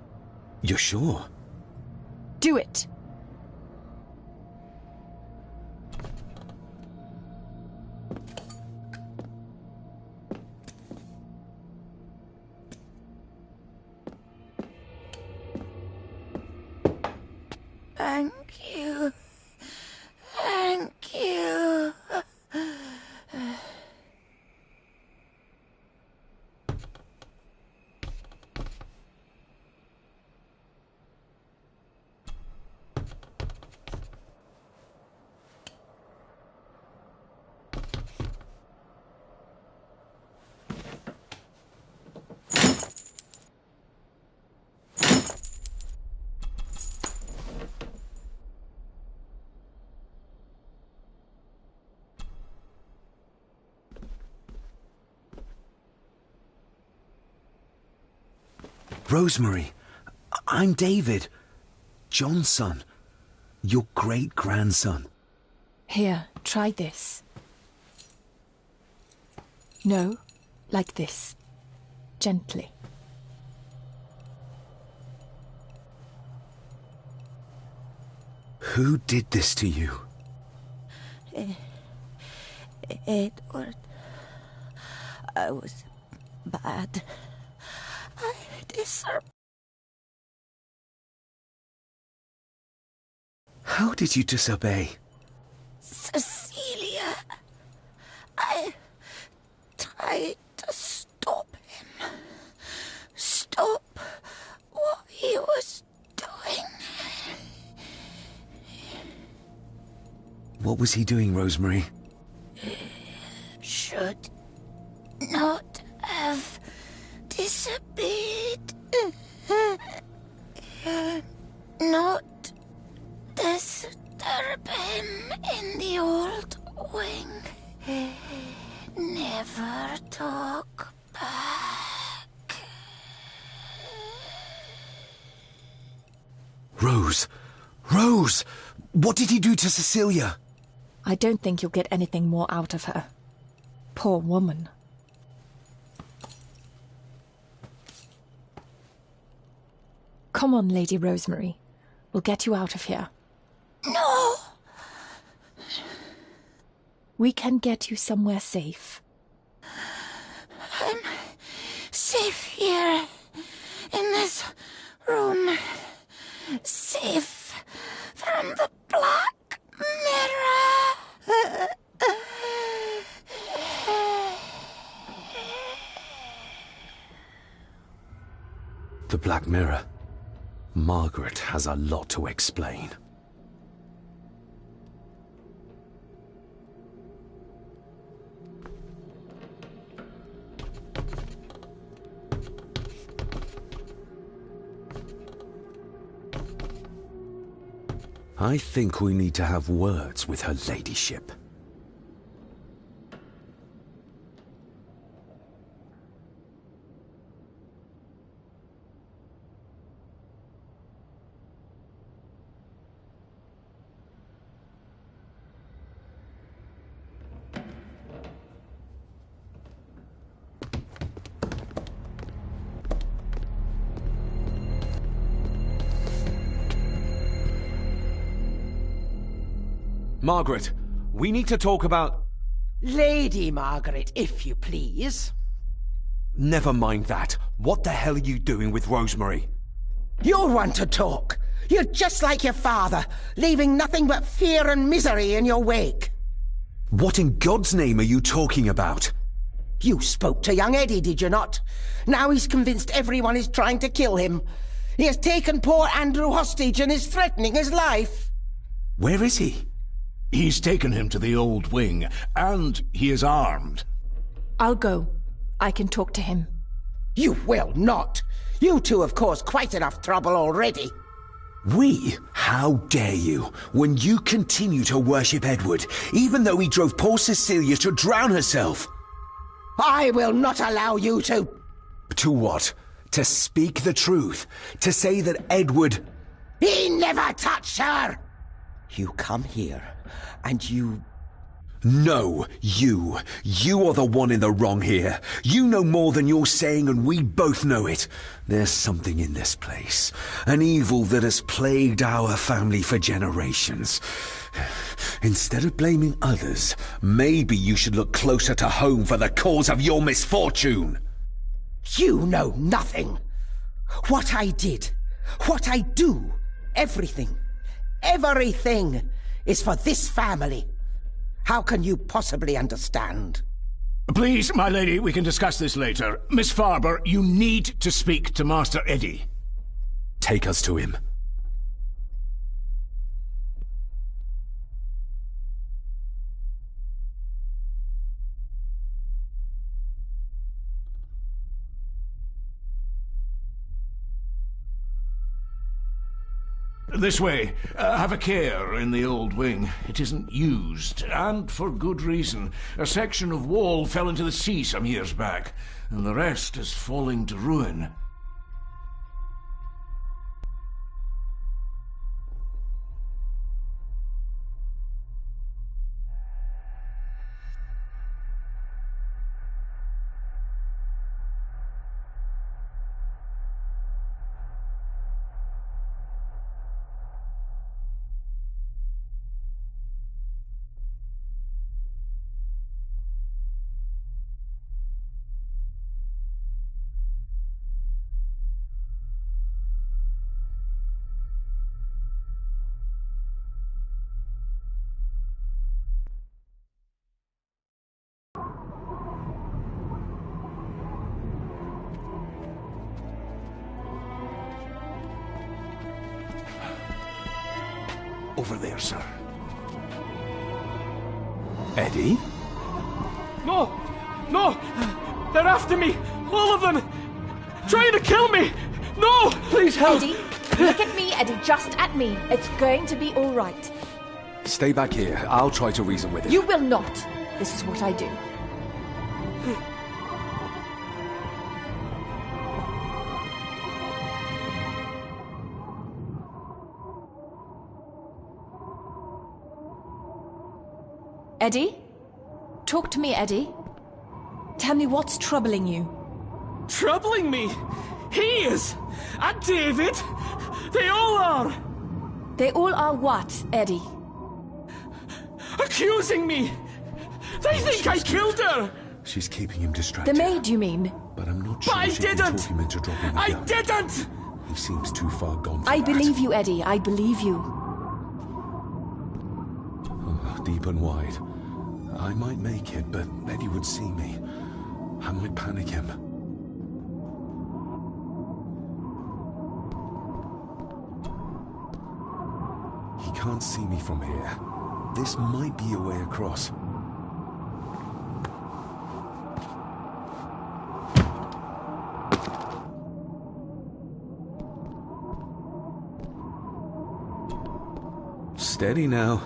[SPEAKER 2] You're sure?
[SPEAKER 13] Do it.
[SPEAKER 17] Thank you. Thank you.
[SPEAKER 2] Rosemary, I'm David. John's son. Your great-grandson.
[SPEAKER 13] Here, try this. No, like this. Gently.
[SPEAKER 2] Who did this to you?
[SPEAKER 17] Edward. I was bad. I deserve...
[SPEAKER 2] How did you disobey?
[SPEAKER 17] Cecilia. I tried to stop him. Stop what he was doing.
[SPEAKER 2] What was he doing, Rosemary?
[SPEAKER 17] Should not have disobeyed. Not disturb him in the old wing. Never talk back.
[SPEAKER 2] Rose! Rose! What did he do to Cecilia?
[SPEAKER 13] I don't think you'll get anything more out of her. Poor woman. Come on, Lady Rosemary. We'll get you out of here.
[SPEAKER 17] No!
[SPEAKER 13] We can get you somewhere safe.
[SPEAKER 17] I'm safe here, in this room. Safe from the Black Mirror.
[SPEAKER 2] The Black Mirror. Margaret has a lot to explain. I think we need to have words with her ladyship.
[SPEAKER 5] Margaret, we need to talk about...
[SPEAKER 10] Lady Margaret, if you please.
[SPEAKER 2] Never mind that. What the hell are you doing with Rosemary?
[SPEAKER 10] You'll want to talk. You're just like your father, leaving nothing but fear and misery in your wake.
[SPEAKER 2] What in God's name are you talking about?
[SPEAKER 10] You spoke to young Eddie, did you not? Now he's convinced everyone is trying to kill him. He has taken poor Andrew hostage and is threatening his life.
[SPEAKER 2] Where is he?
[SPEAKER 9] He's taken him to the old wing, and he is armed.
[SPEAKER 15] I'll go. I can talk to him.
[SPEAKER 10] You will not. You two have caused quite enough trouble already.
[SPEAKER 2] We? How dare you, when you continue to worship Edward, even though he drove poor Cecilia to drown herself?
[SPEAKER 10] I will not allow you to...
[SPEAKER 2] To what? To speak the truth? To say that Edward...
[SPEAKER 10] He never touched her! You come here, and you...
[SPEAKER 2] No, you. You are the one in the wrong here. You know more than you're saying, and we both know it. There's something in this place. An evil that has plagued our family for generations. Instead of blaming others, maybe you should look closer to home for the cause of your misfortune.
[SPEAKER 10] You know nothing. What I did, what I do, everything is for this family. How can you possibly understand?
[SPEAKER 9] Please, my lady, we can discuss this later. Miss Farber, you need to speak to Master Eddie.
[SPEAKER 2] Take us to him.
[SPEAKER 9] This way. Have a care in the old wing. It isn't used, and for good reason. A section of wall fell into the sea some years back, and the rest is falling to ruin. Over there, sir.
[SPEAKER 2] Eddie?
[SPEAKER 11] No! No! They're after me! All of them! Trying to kill me! No! Please help!
[SPEAKER 15] Eddie, look at me, Eddie, just at me. It's going to be all right.
[SPEAKER 2] Stay back here. I'll try to reason with him.
[SPEAKER 15] You will not. This is what I do. Eddie? Talk to me, Eddie. Tell me what's troubling you.
[SPEAKER 11] Troubling me? He is! And David! They all are!
[SPEAKER 15] They all are what, Eddie?
[SPEAKER 11] Accusing me! They think I killed her!
[SPEAKER 4] She's keeping him distracted.
[SPEAKER 15] The maid, you mean?
[SPEAKER 4] But I'm not sure she can talk him into dropping the gun.
[SPEAKER 11] I didn't!
[SPEAKER 4] He seems too far gone for
[SPEAKER 15] I
[SPEAKER 4] that.
[SPEAKER 15] believe you, Eddie. I believe you.
[SPEAKER 4] Oh, deep and wide. I might make it, but Eddie would see me. I might panic him. He can't see me from here. This might be a way across. Steady now.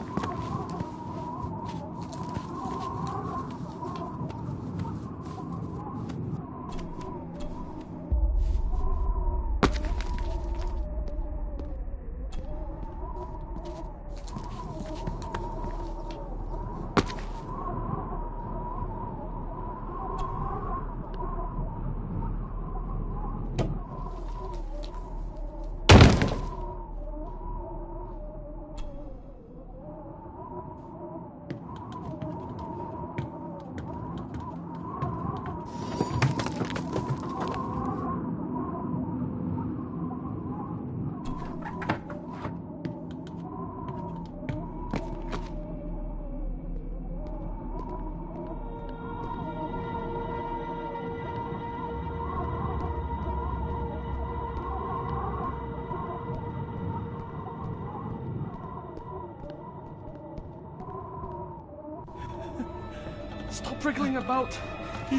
[SPEAKER 11] Stop wriggling about.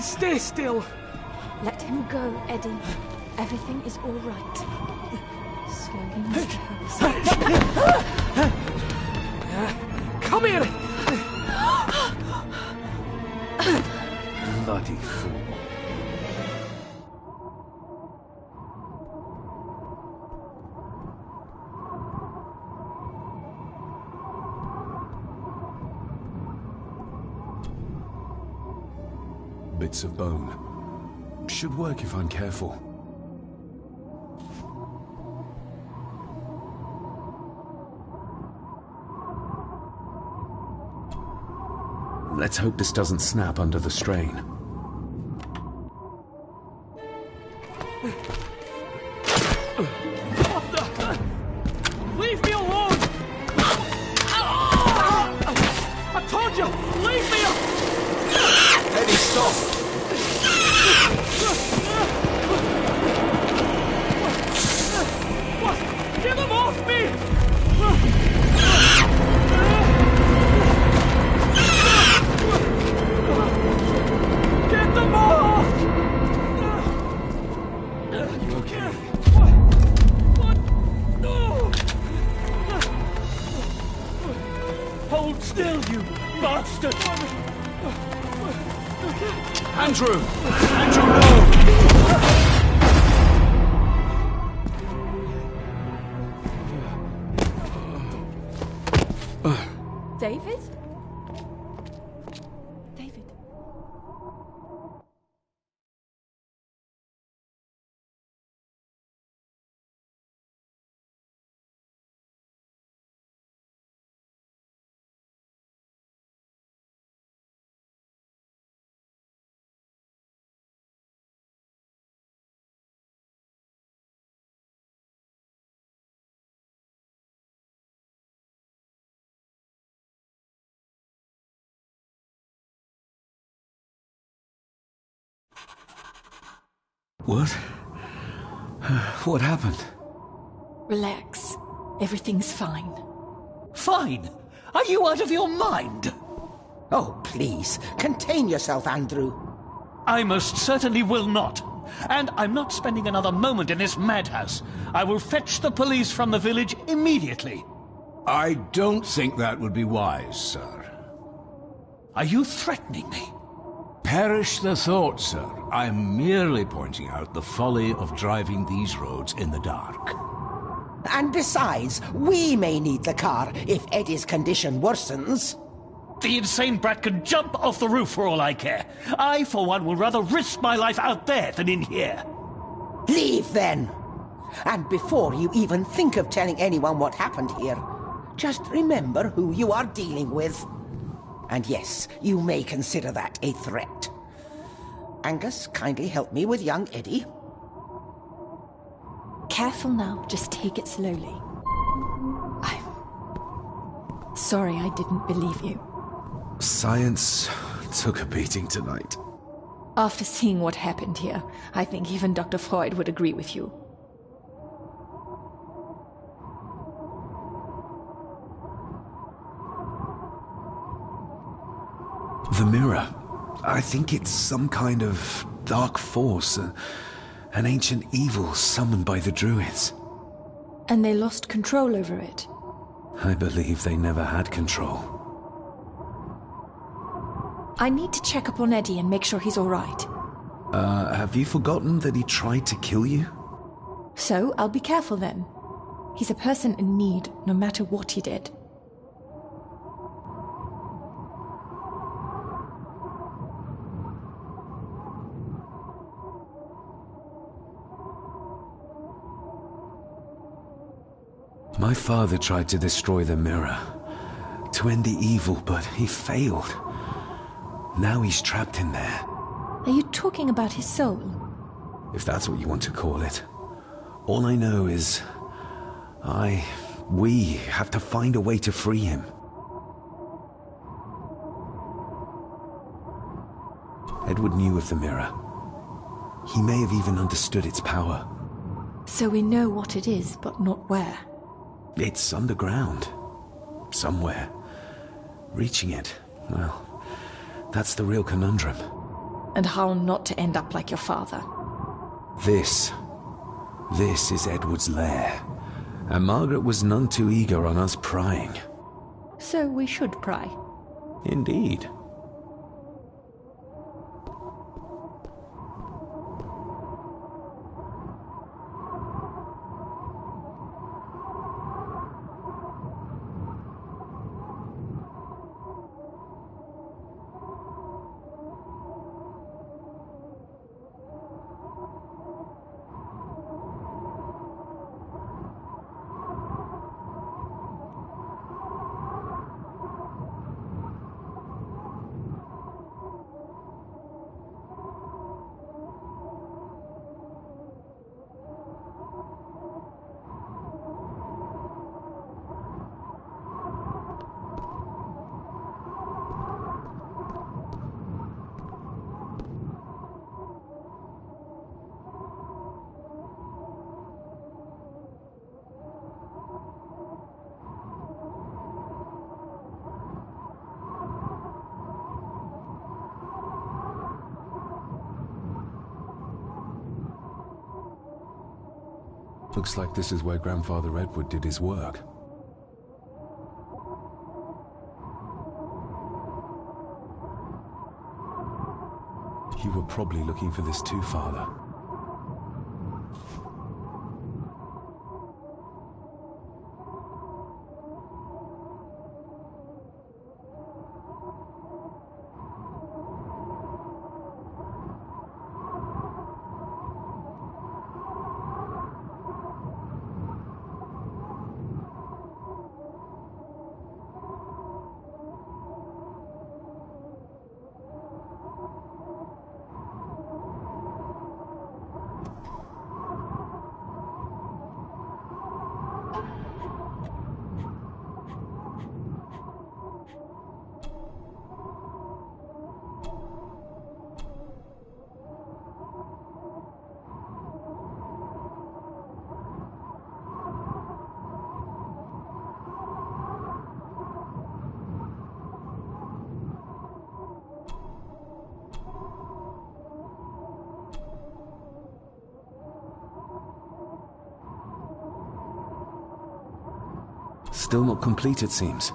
[SPEAKER 11] Stay still.
[SPEAKER 15] Let him go, Eddie. Everything is all right. Slowly, Mr. Harrison.
[SPEAKER 11] Come here!
[SPEAKER 2] Bloody fool.
[SPEAKER 4] Bits of bone. Should work if I'm careful.
[SPEAKER 2] Let's hope this doesn't snap under the strain.
[SPEAKER 11] Leave me alone! I told you, leave me alone!
[SPEAKER 4] Eddie, stop!
[SPEAKER 11] What? Get them off me! Get them off!
[SPEAKER 4] You okay?
[SPEAKER 11] What? No! Hold still, you bastard!
[SPEAKER 4] Andrew! Andrew, no!
[SPEAKER 15] David? David?
[SPEAKER 4] What? What happened?
[SPEAKER 15] Relax. Everything's fine.
[SPEAKER 7] Fine? Are you out of your mind?
[SPEAKER 10] Oh, please, contain yourself, Andrew.
[SPEAKER 7] I most certainly will not. And I'm not spending another moment in this madhouse. I will fetch the police from the village immediately.
[SPEAKER 9] I don't think that would be wise, sir.
[SPEAKER 7] Are you threatening me?
[SPEAKER 9] Perish the thought, sir. I'm merely pointing out the folly of driving these roads in the dark.
[SPEAKER 10] And besides, we may need the car if Eddie's condition worsens.
[SPEAKER 7] The insane brat can jump off the roof for all I care. I, for one, will rather risk my life out there than in here.
[SPEAKER 10] Leave, then. And before you even think of telling anyone what happened here, just remember who you are dealing with. And yes, you may consider that a threat. Angus, kindly help me with young Eddie.
[SPEAKER 15] Careful now, just take it slowly. I'm sorry I didn't believe you.
[SPEAKER 2] Science took a beating tonight.
[SPEAKER 15] After seeing what happened here, I think even Dr. Freud would agree with you.
[SPEAKER 2] The mirror. I think it's some kind of dark force, an ancient evil summoned by the Druids.
[SPEAKER 15] And they lost control over it.
[SPEAKER 2] I believe they never had control.
[SPEAKER 15] I need to check up on Eddie and make sure he's all right.
[SPEAKER 2] Have you forgotten that he tried to kill you?
[SPEAKER 15] So, I'll be careful then. He's a person in need, no matter what he did.
[SPEAKER 2] My father tried to destroy the mirror, to end the evil, but he failed. Now he's trapped in there.
[SPEAKER 15] Are you talking about his soul?
[SPEAKER 2] If that's what you want to call it. All I know is... we have to find a way to free him. Edward knew of the mirror. He may have even understood its power.
[SPEAKER 15] So we know what it is, but not where.
[SPEAKER 2] It's underground. Somewhere. Reaching it, well, That's the real conundrum.
[SPEAKER 15] And how not to end up like your father.
[SPEAKER 2] This is Edward's lair, and Margaret was none too eager on us prying.
[SPEAKER 15] So we should pry.
[SPEAKER 2] Indeed.
[SPEAKER 4] Looks like this is where Grandfather Edward did his work. You were probably looking for this too, Father. Still not complete, it seems.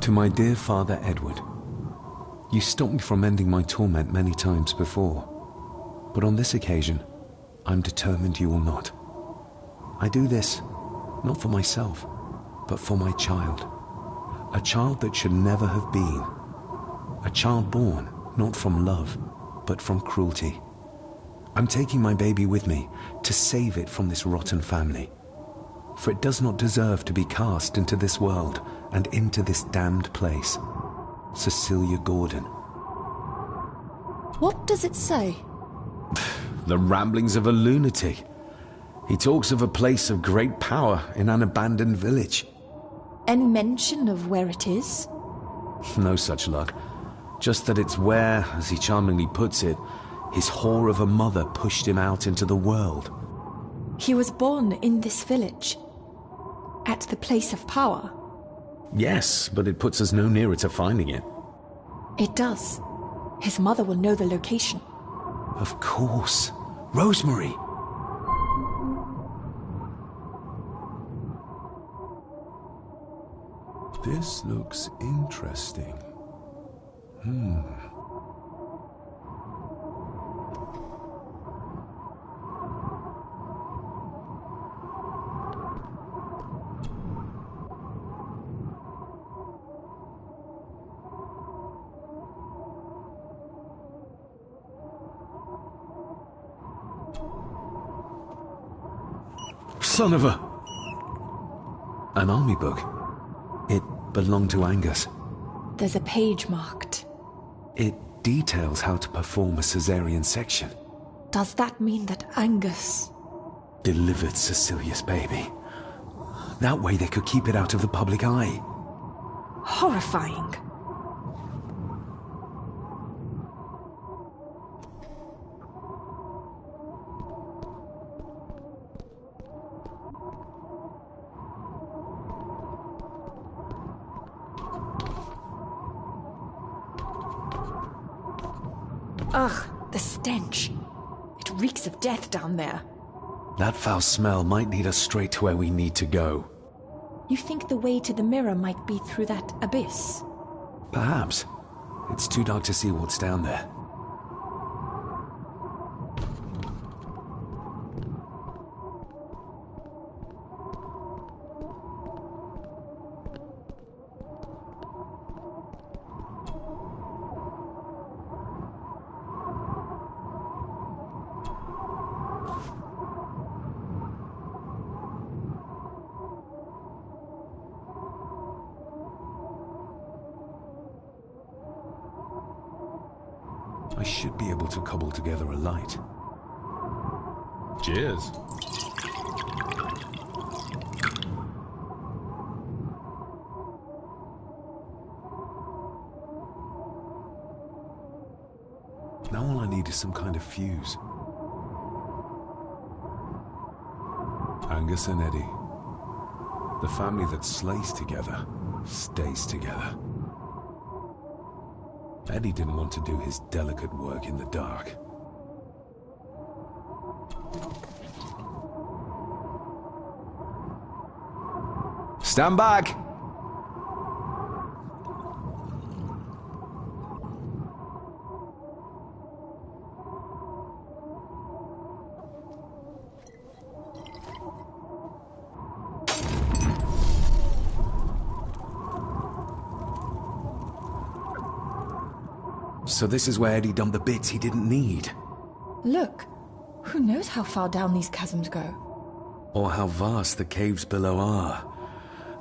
[SPEAKER 4] To my dear Father Edward, you stopped me from ending my torment many times before, but on this occasion, I'm determined you will not. I do this, not for myself, but for my child. A child that should never have been. A child born, not from love, but from cruelty. I'm taking my baby with me to save it from this rotten family. For it does not deserve to be cast into this world and into this damned place. Cecilia Gordon.
[SPEAKER 15] What does it say?
[SPEAKER 2] The ramblings of a lunatic. He talks of a place of great power in an abandoned village.
[SPEAKER 15] Any mention of where it is?
[SPEAKER 2] No such luck. Just that it's where, as he charmingly puts it, his whore of a mother pushed him out into the world.
[SPEAKER 15] He was born in this village. At the place of power.
[SPEAKER 2] Yes, but it puts us no nearer to finding it.
[SPEAKER 15] It does. His mother will know the location.
[SPEAKER 2] Of course. Rosemary!
[SPEAKER 4] This looks interesting.
[SPEAKER 2] Son of a... An army book. It belonged to Angus.
[SPEAKER 15] There's a page marked.
[SPEAKER 2] It details how to perform a caesarean section.
[SPEAKER 15] Does that mean that Angus...
[SPEAKER 2] delivered Cecilia's baby? That way they could keep it out of the public eye.
[SPEAKER 15] Horrifying. Ugh, the stench. It reeks of death down there.
[SPEAKER 2] That foul smell might lead us straight to where we need to go.
[SPEAKER 15] You think the way to the mirror might be through that abyss?
[SPEAKER 2] Perhaps. It's too dark to see what's down there. I should be able to cobble together a light.
[SPEAKER 4] Cheers.
[SPEAKER 2] Now all I need is some kind of fuse.
[SPEAKER 4] Angus and Eddie. The family that slays together, stays together. Eddie didn't want to do his delicate work in the dark. Stand back!
[SPEAKER 2] So this is where Eddie dumped the bits he didn't need.
[SPEAKER 13] Look, who knows how far down these chasms go?
[SPEAKER 2] Or how vast the caves below are.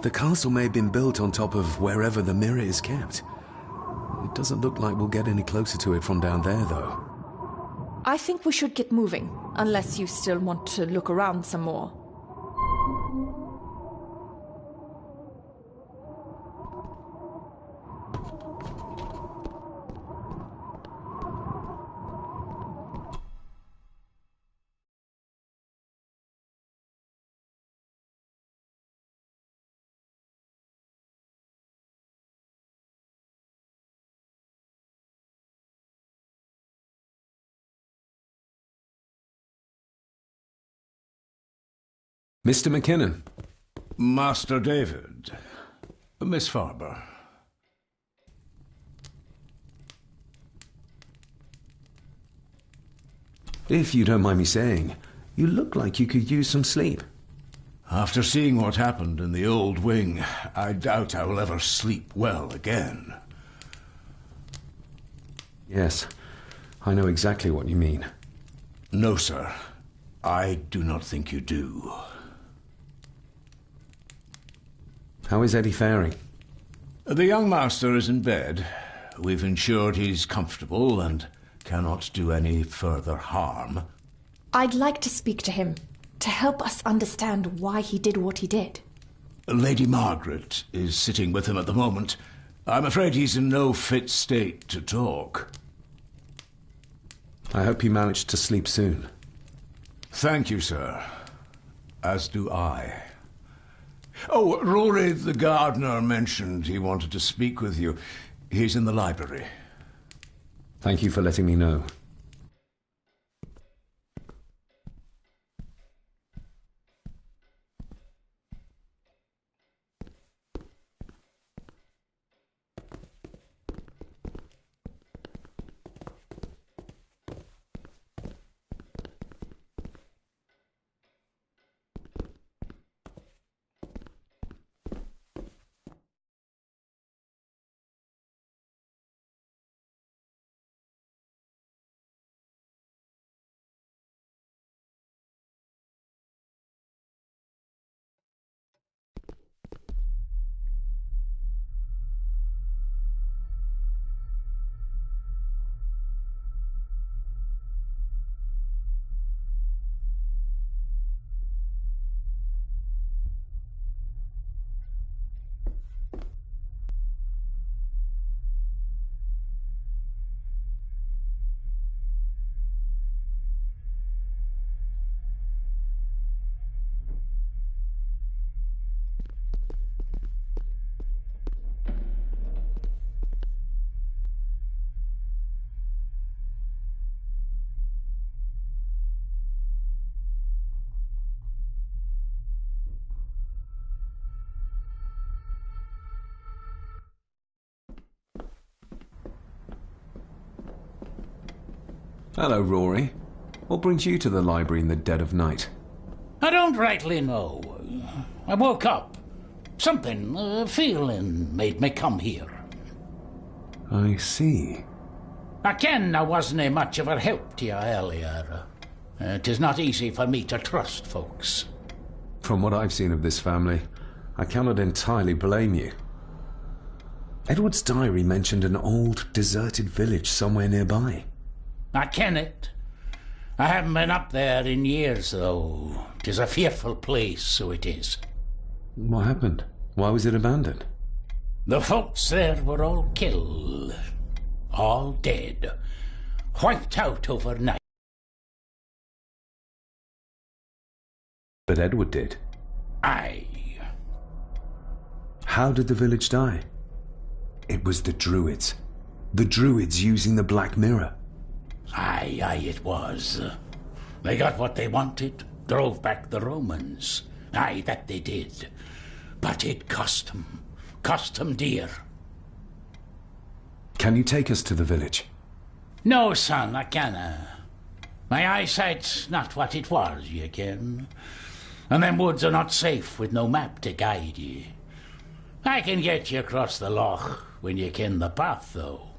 [SPEAKER 2] The castle may have been built on top of wherever the mirror is kept. It doesn't look like we'll get any closer to it from down there, though.
[SPEAKER 13] I think we should get moving, unless you still want to look around some more.
[SPEAKER 2] Mr. McKinnon.
[SPEAKER 9] Master David. Miss Farber.
[SPEAKER 2] If you don't mind me saying, you look like you could use some sleep.
[SPEAKER 9] After seeing what happened in the old wing, I doubt I will ever sleep well again.
[SPEAKER 2] Yes, I know exactly what you mean.
[SPEAKER 9] No, sir. I do not think you do.
[SPEAKER 2] How is Eddie faring?
[SPEAKER 9] The young master is in bed. We've ensured he's comfortable and cannot do any further harm.
[SPEAKER 13] I'd like to speak to him, to help us understand why he did what he did.
[SPEAKER 9] Lady Margaret is sitting with him at the moment. I'm afraid he's in no fit state to talk.
[SPEAKER 2] I hope he managed to sleep soon.
[SPEAKER 9] Thank you, sir. As do I. Oh, Rory the gardener mentioned he wanted to speak with you. He's in the library.
[SPEAKER 2] Thank you for letting me know. Hello, Rory. What brings you to the library in the dead of night?
[SPEAKER 1] I don't rightly know. I woke up. Something, a feeling, made me come here.
[SPEAKER 2] I see.
[SPEAKER 1] I ken I wasn't much of a help to you earlier. It is not easy for me to trust folks.
[SPEAKER 2] From what I've seen of this family, I cannot entirely blame you. Edward's diary mentioned an old, deserted village somewhere nearby.
[SPEAKER 1] I ken it. I haven't been up there in years, though. 'Tis a fearful place, so it is.
[SPEAKER 2] What happened? Why was it abandoned?
[SPEAKER 1] The folks there were all killed. All dead. Wiped out overnight.
[SPEAKER 2] But Edward did.
[SPEAKER 1] Aye.
[SPEAKER 2] How did the village die? It was the Druids. The Druids using the Black Mirror.
[SPEAKER 1] Aye, it was. They got what they wanted, drove back the Romans. Aye, that they did. But it cost them dear.
[SPEAKER 2] Can you take us to the village?
[SPEAKER 1] No, son, I canna. My eyesight's not what it was, you ken. And them woods are not safe with no map to guide ye. I can get you across the loch when you ken the path, though.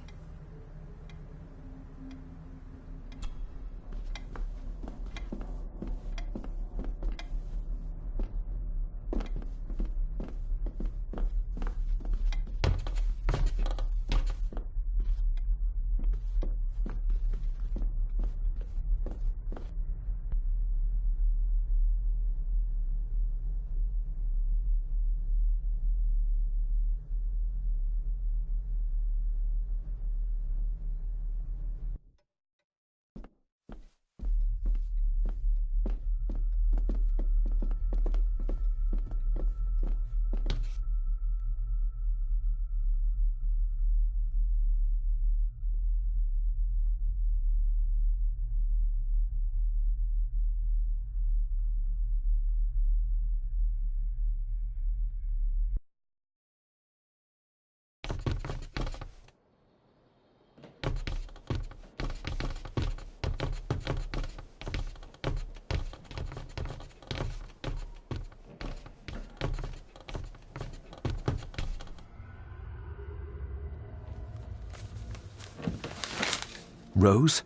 [SPEAKER 2] Rose?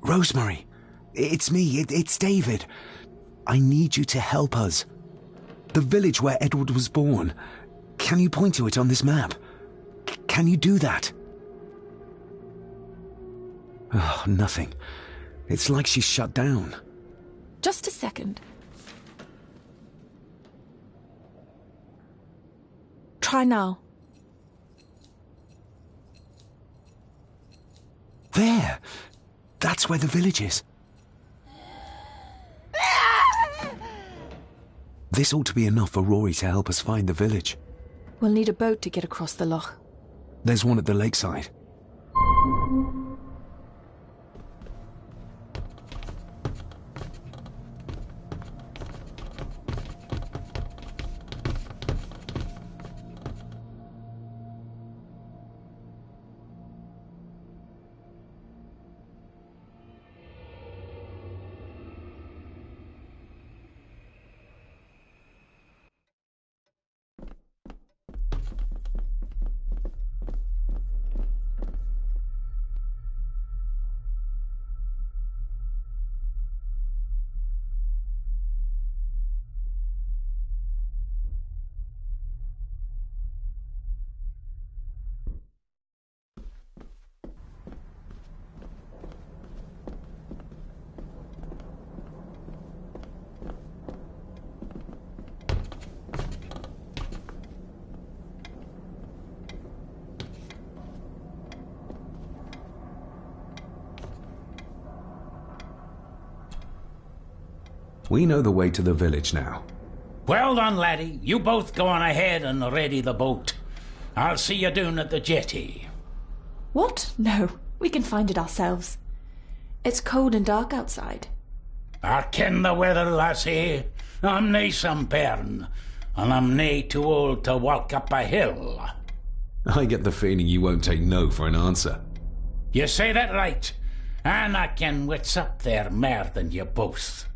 [SPEAKER 2] Rosemary! It's me, it's David. I need you to help us. The village where Edward was born. Can you point to it on this map? Can you do that? Oh, nothing. It's like she's shut down.
[SPEAKER 15] Just a second. Try now.
[SPEAKER 2] There! That's where the village is. This ought to be enough for Rory to help us find the village.
[SPEAKER 15] We'll need a boat to get across the loch.
[SPEAKER 2] There's one at the lakeside. We know the way to the village now.
[SPEAKER 1] Well done, laddie. You both go on ahead and ready the boat. I'll see you down at the jetty.
[SPEAKER 15] What? No, we can find it ourselves. It's cold and dark outside.
[SPEAKER 1] I ken the weather, lassie. I'm nae some bairn, and I'm nae too old to walk up a hill.
[SPEAKER 2] I get the feeling you won't take no for an answer.
[SPEAKER 1] You say that right. And I ken what's up there more than you both.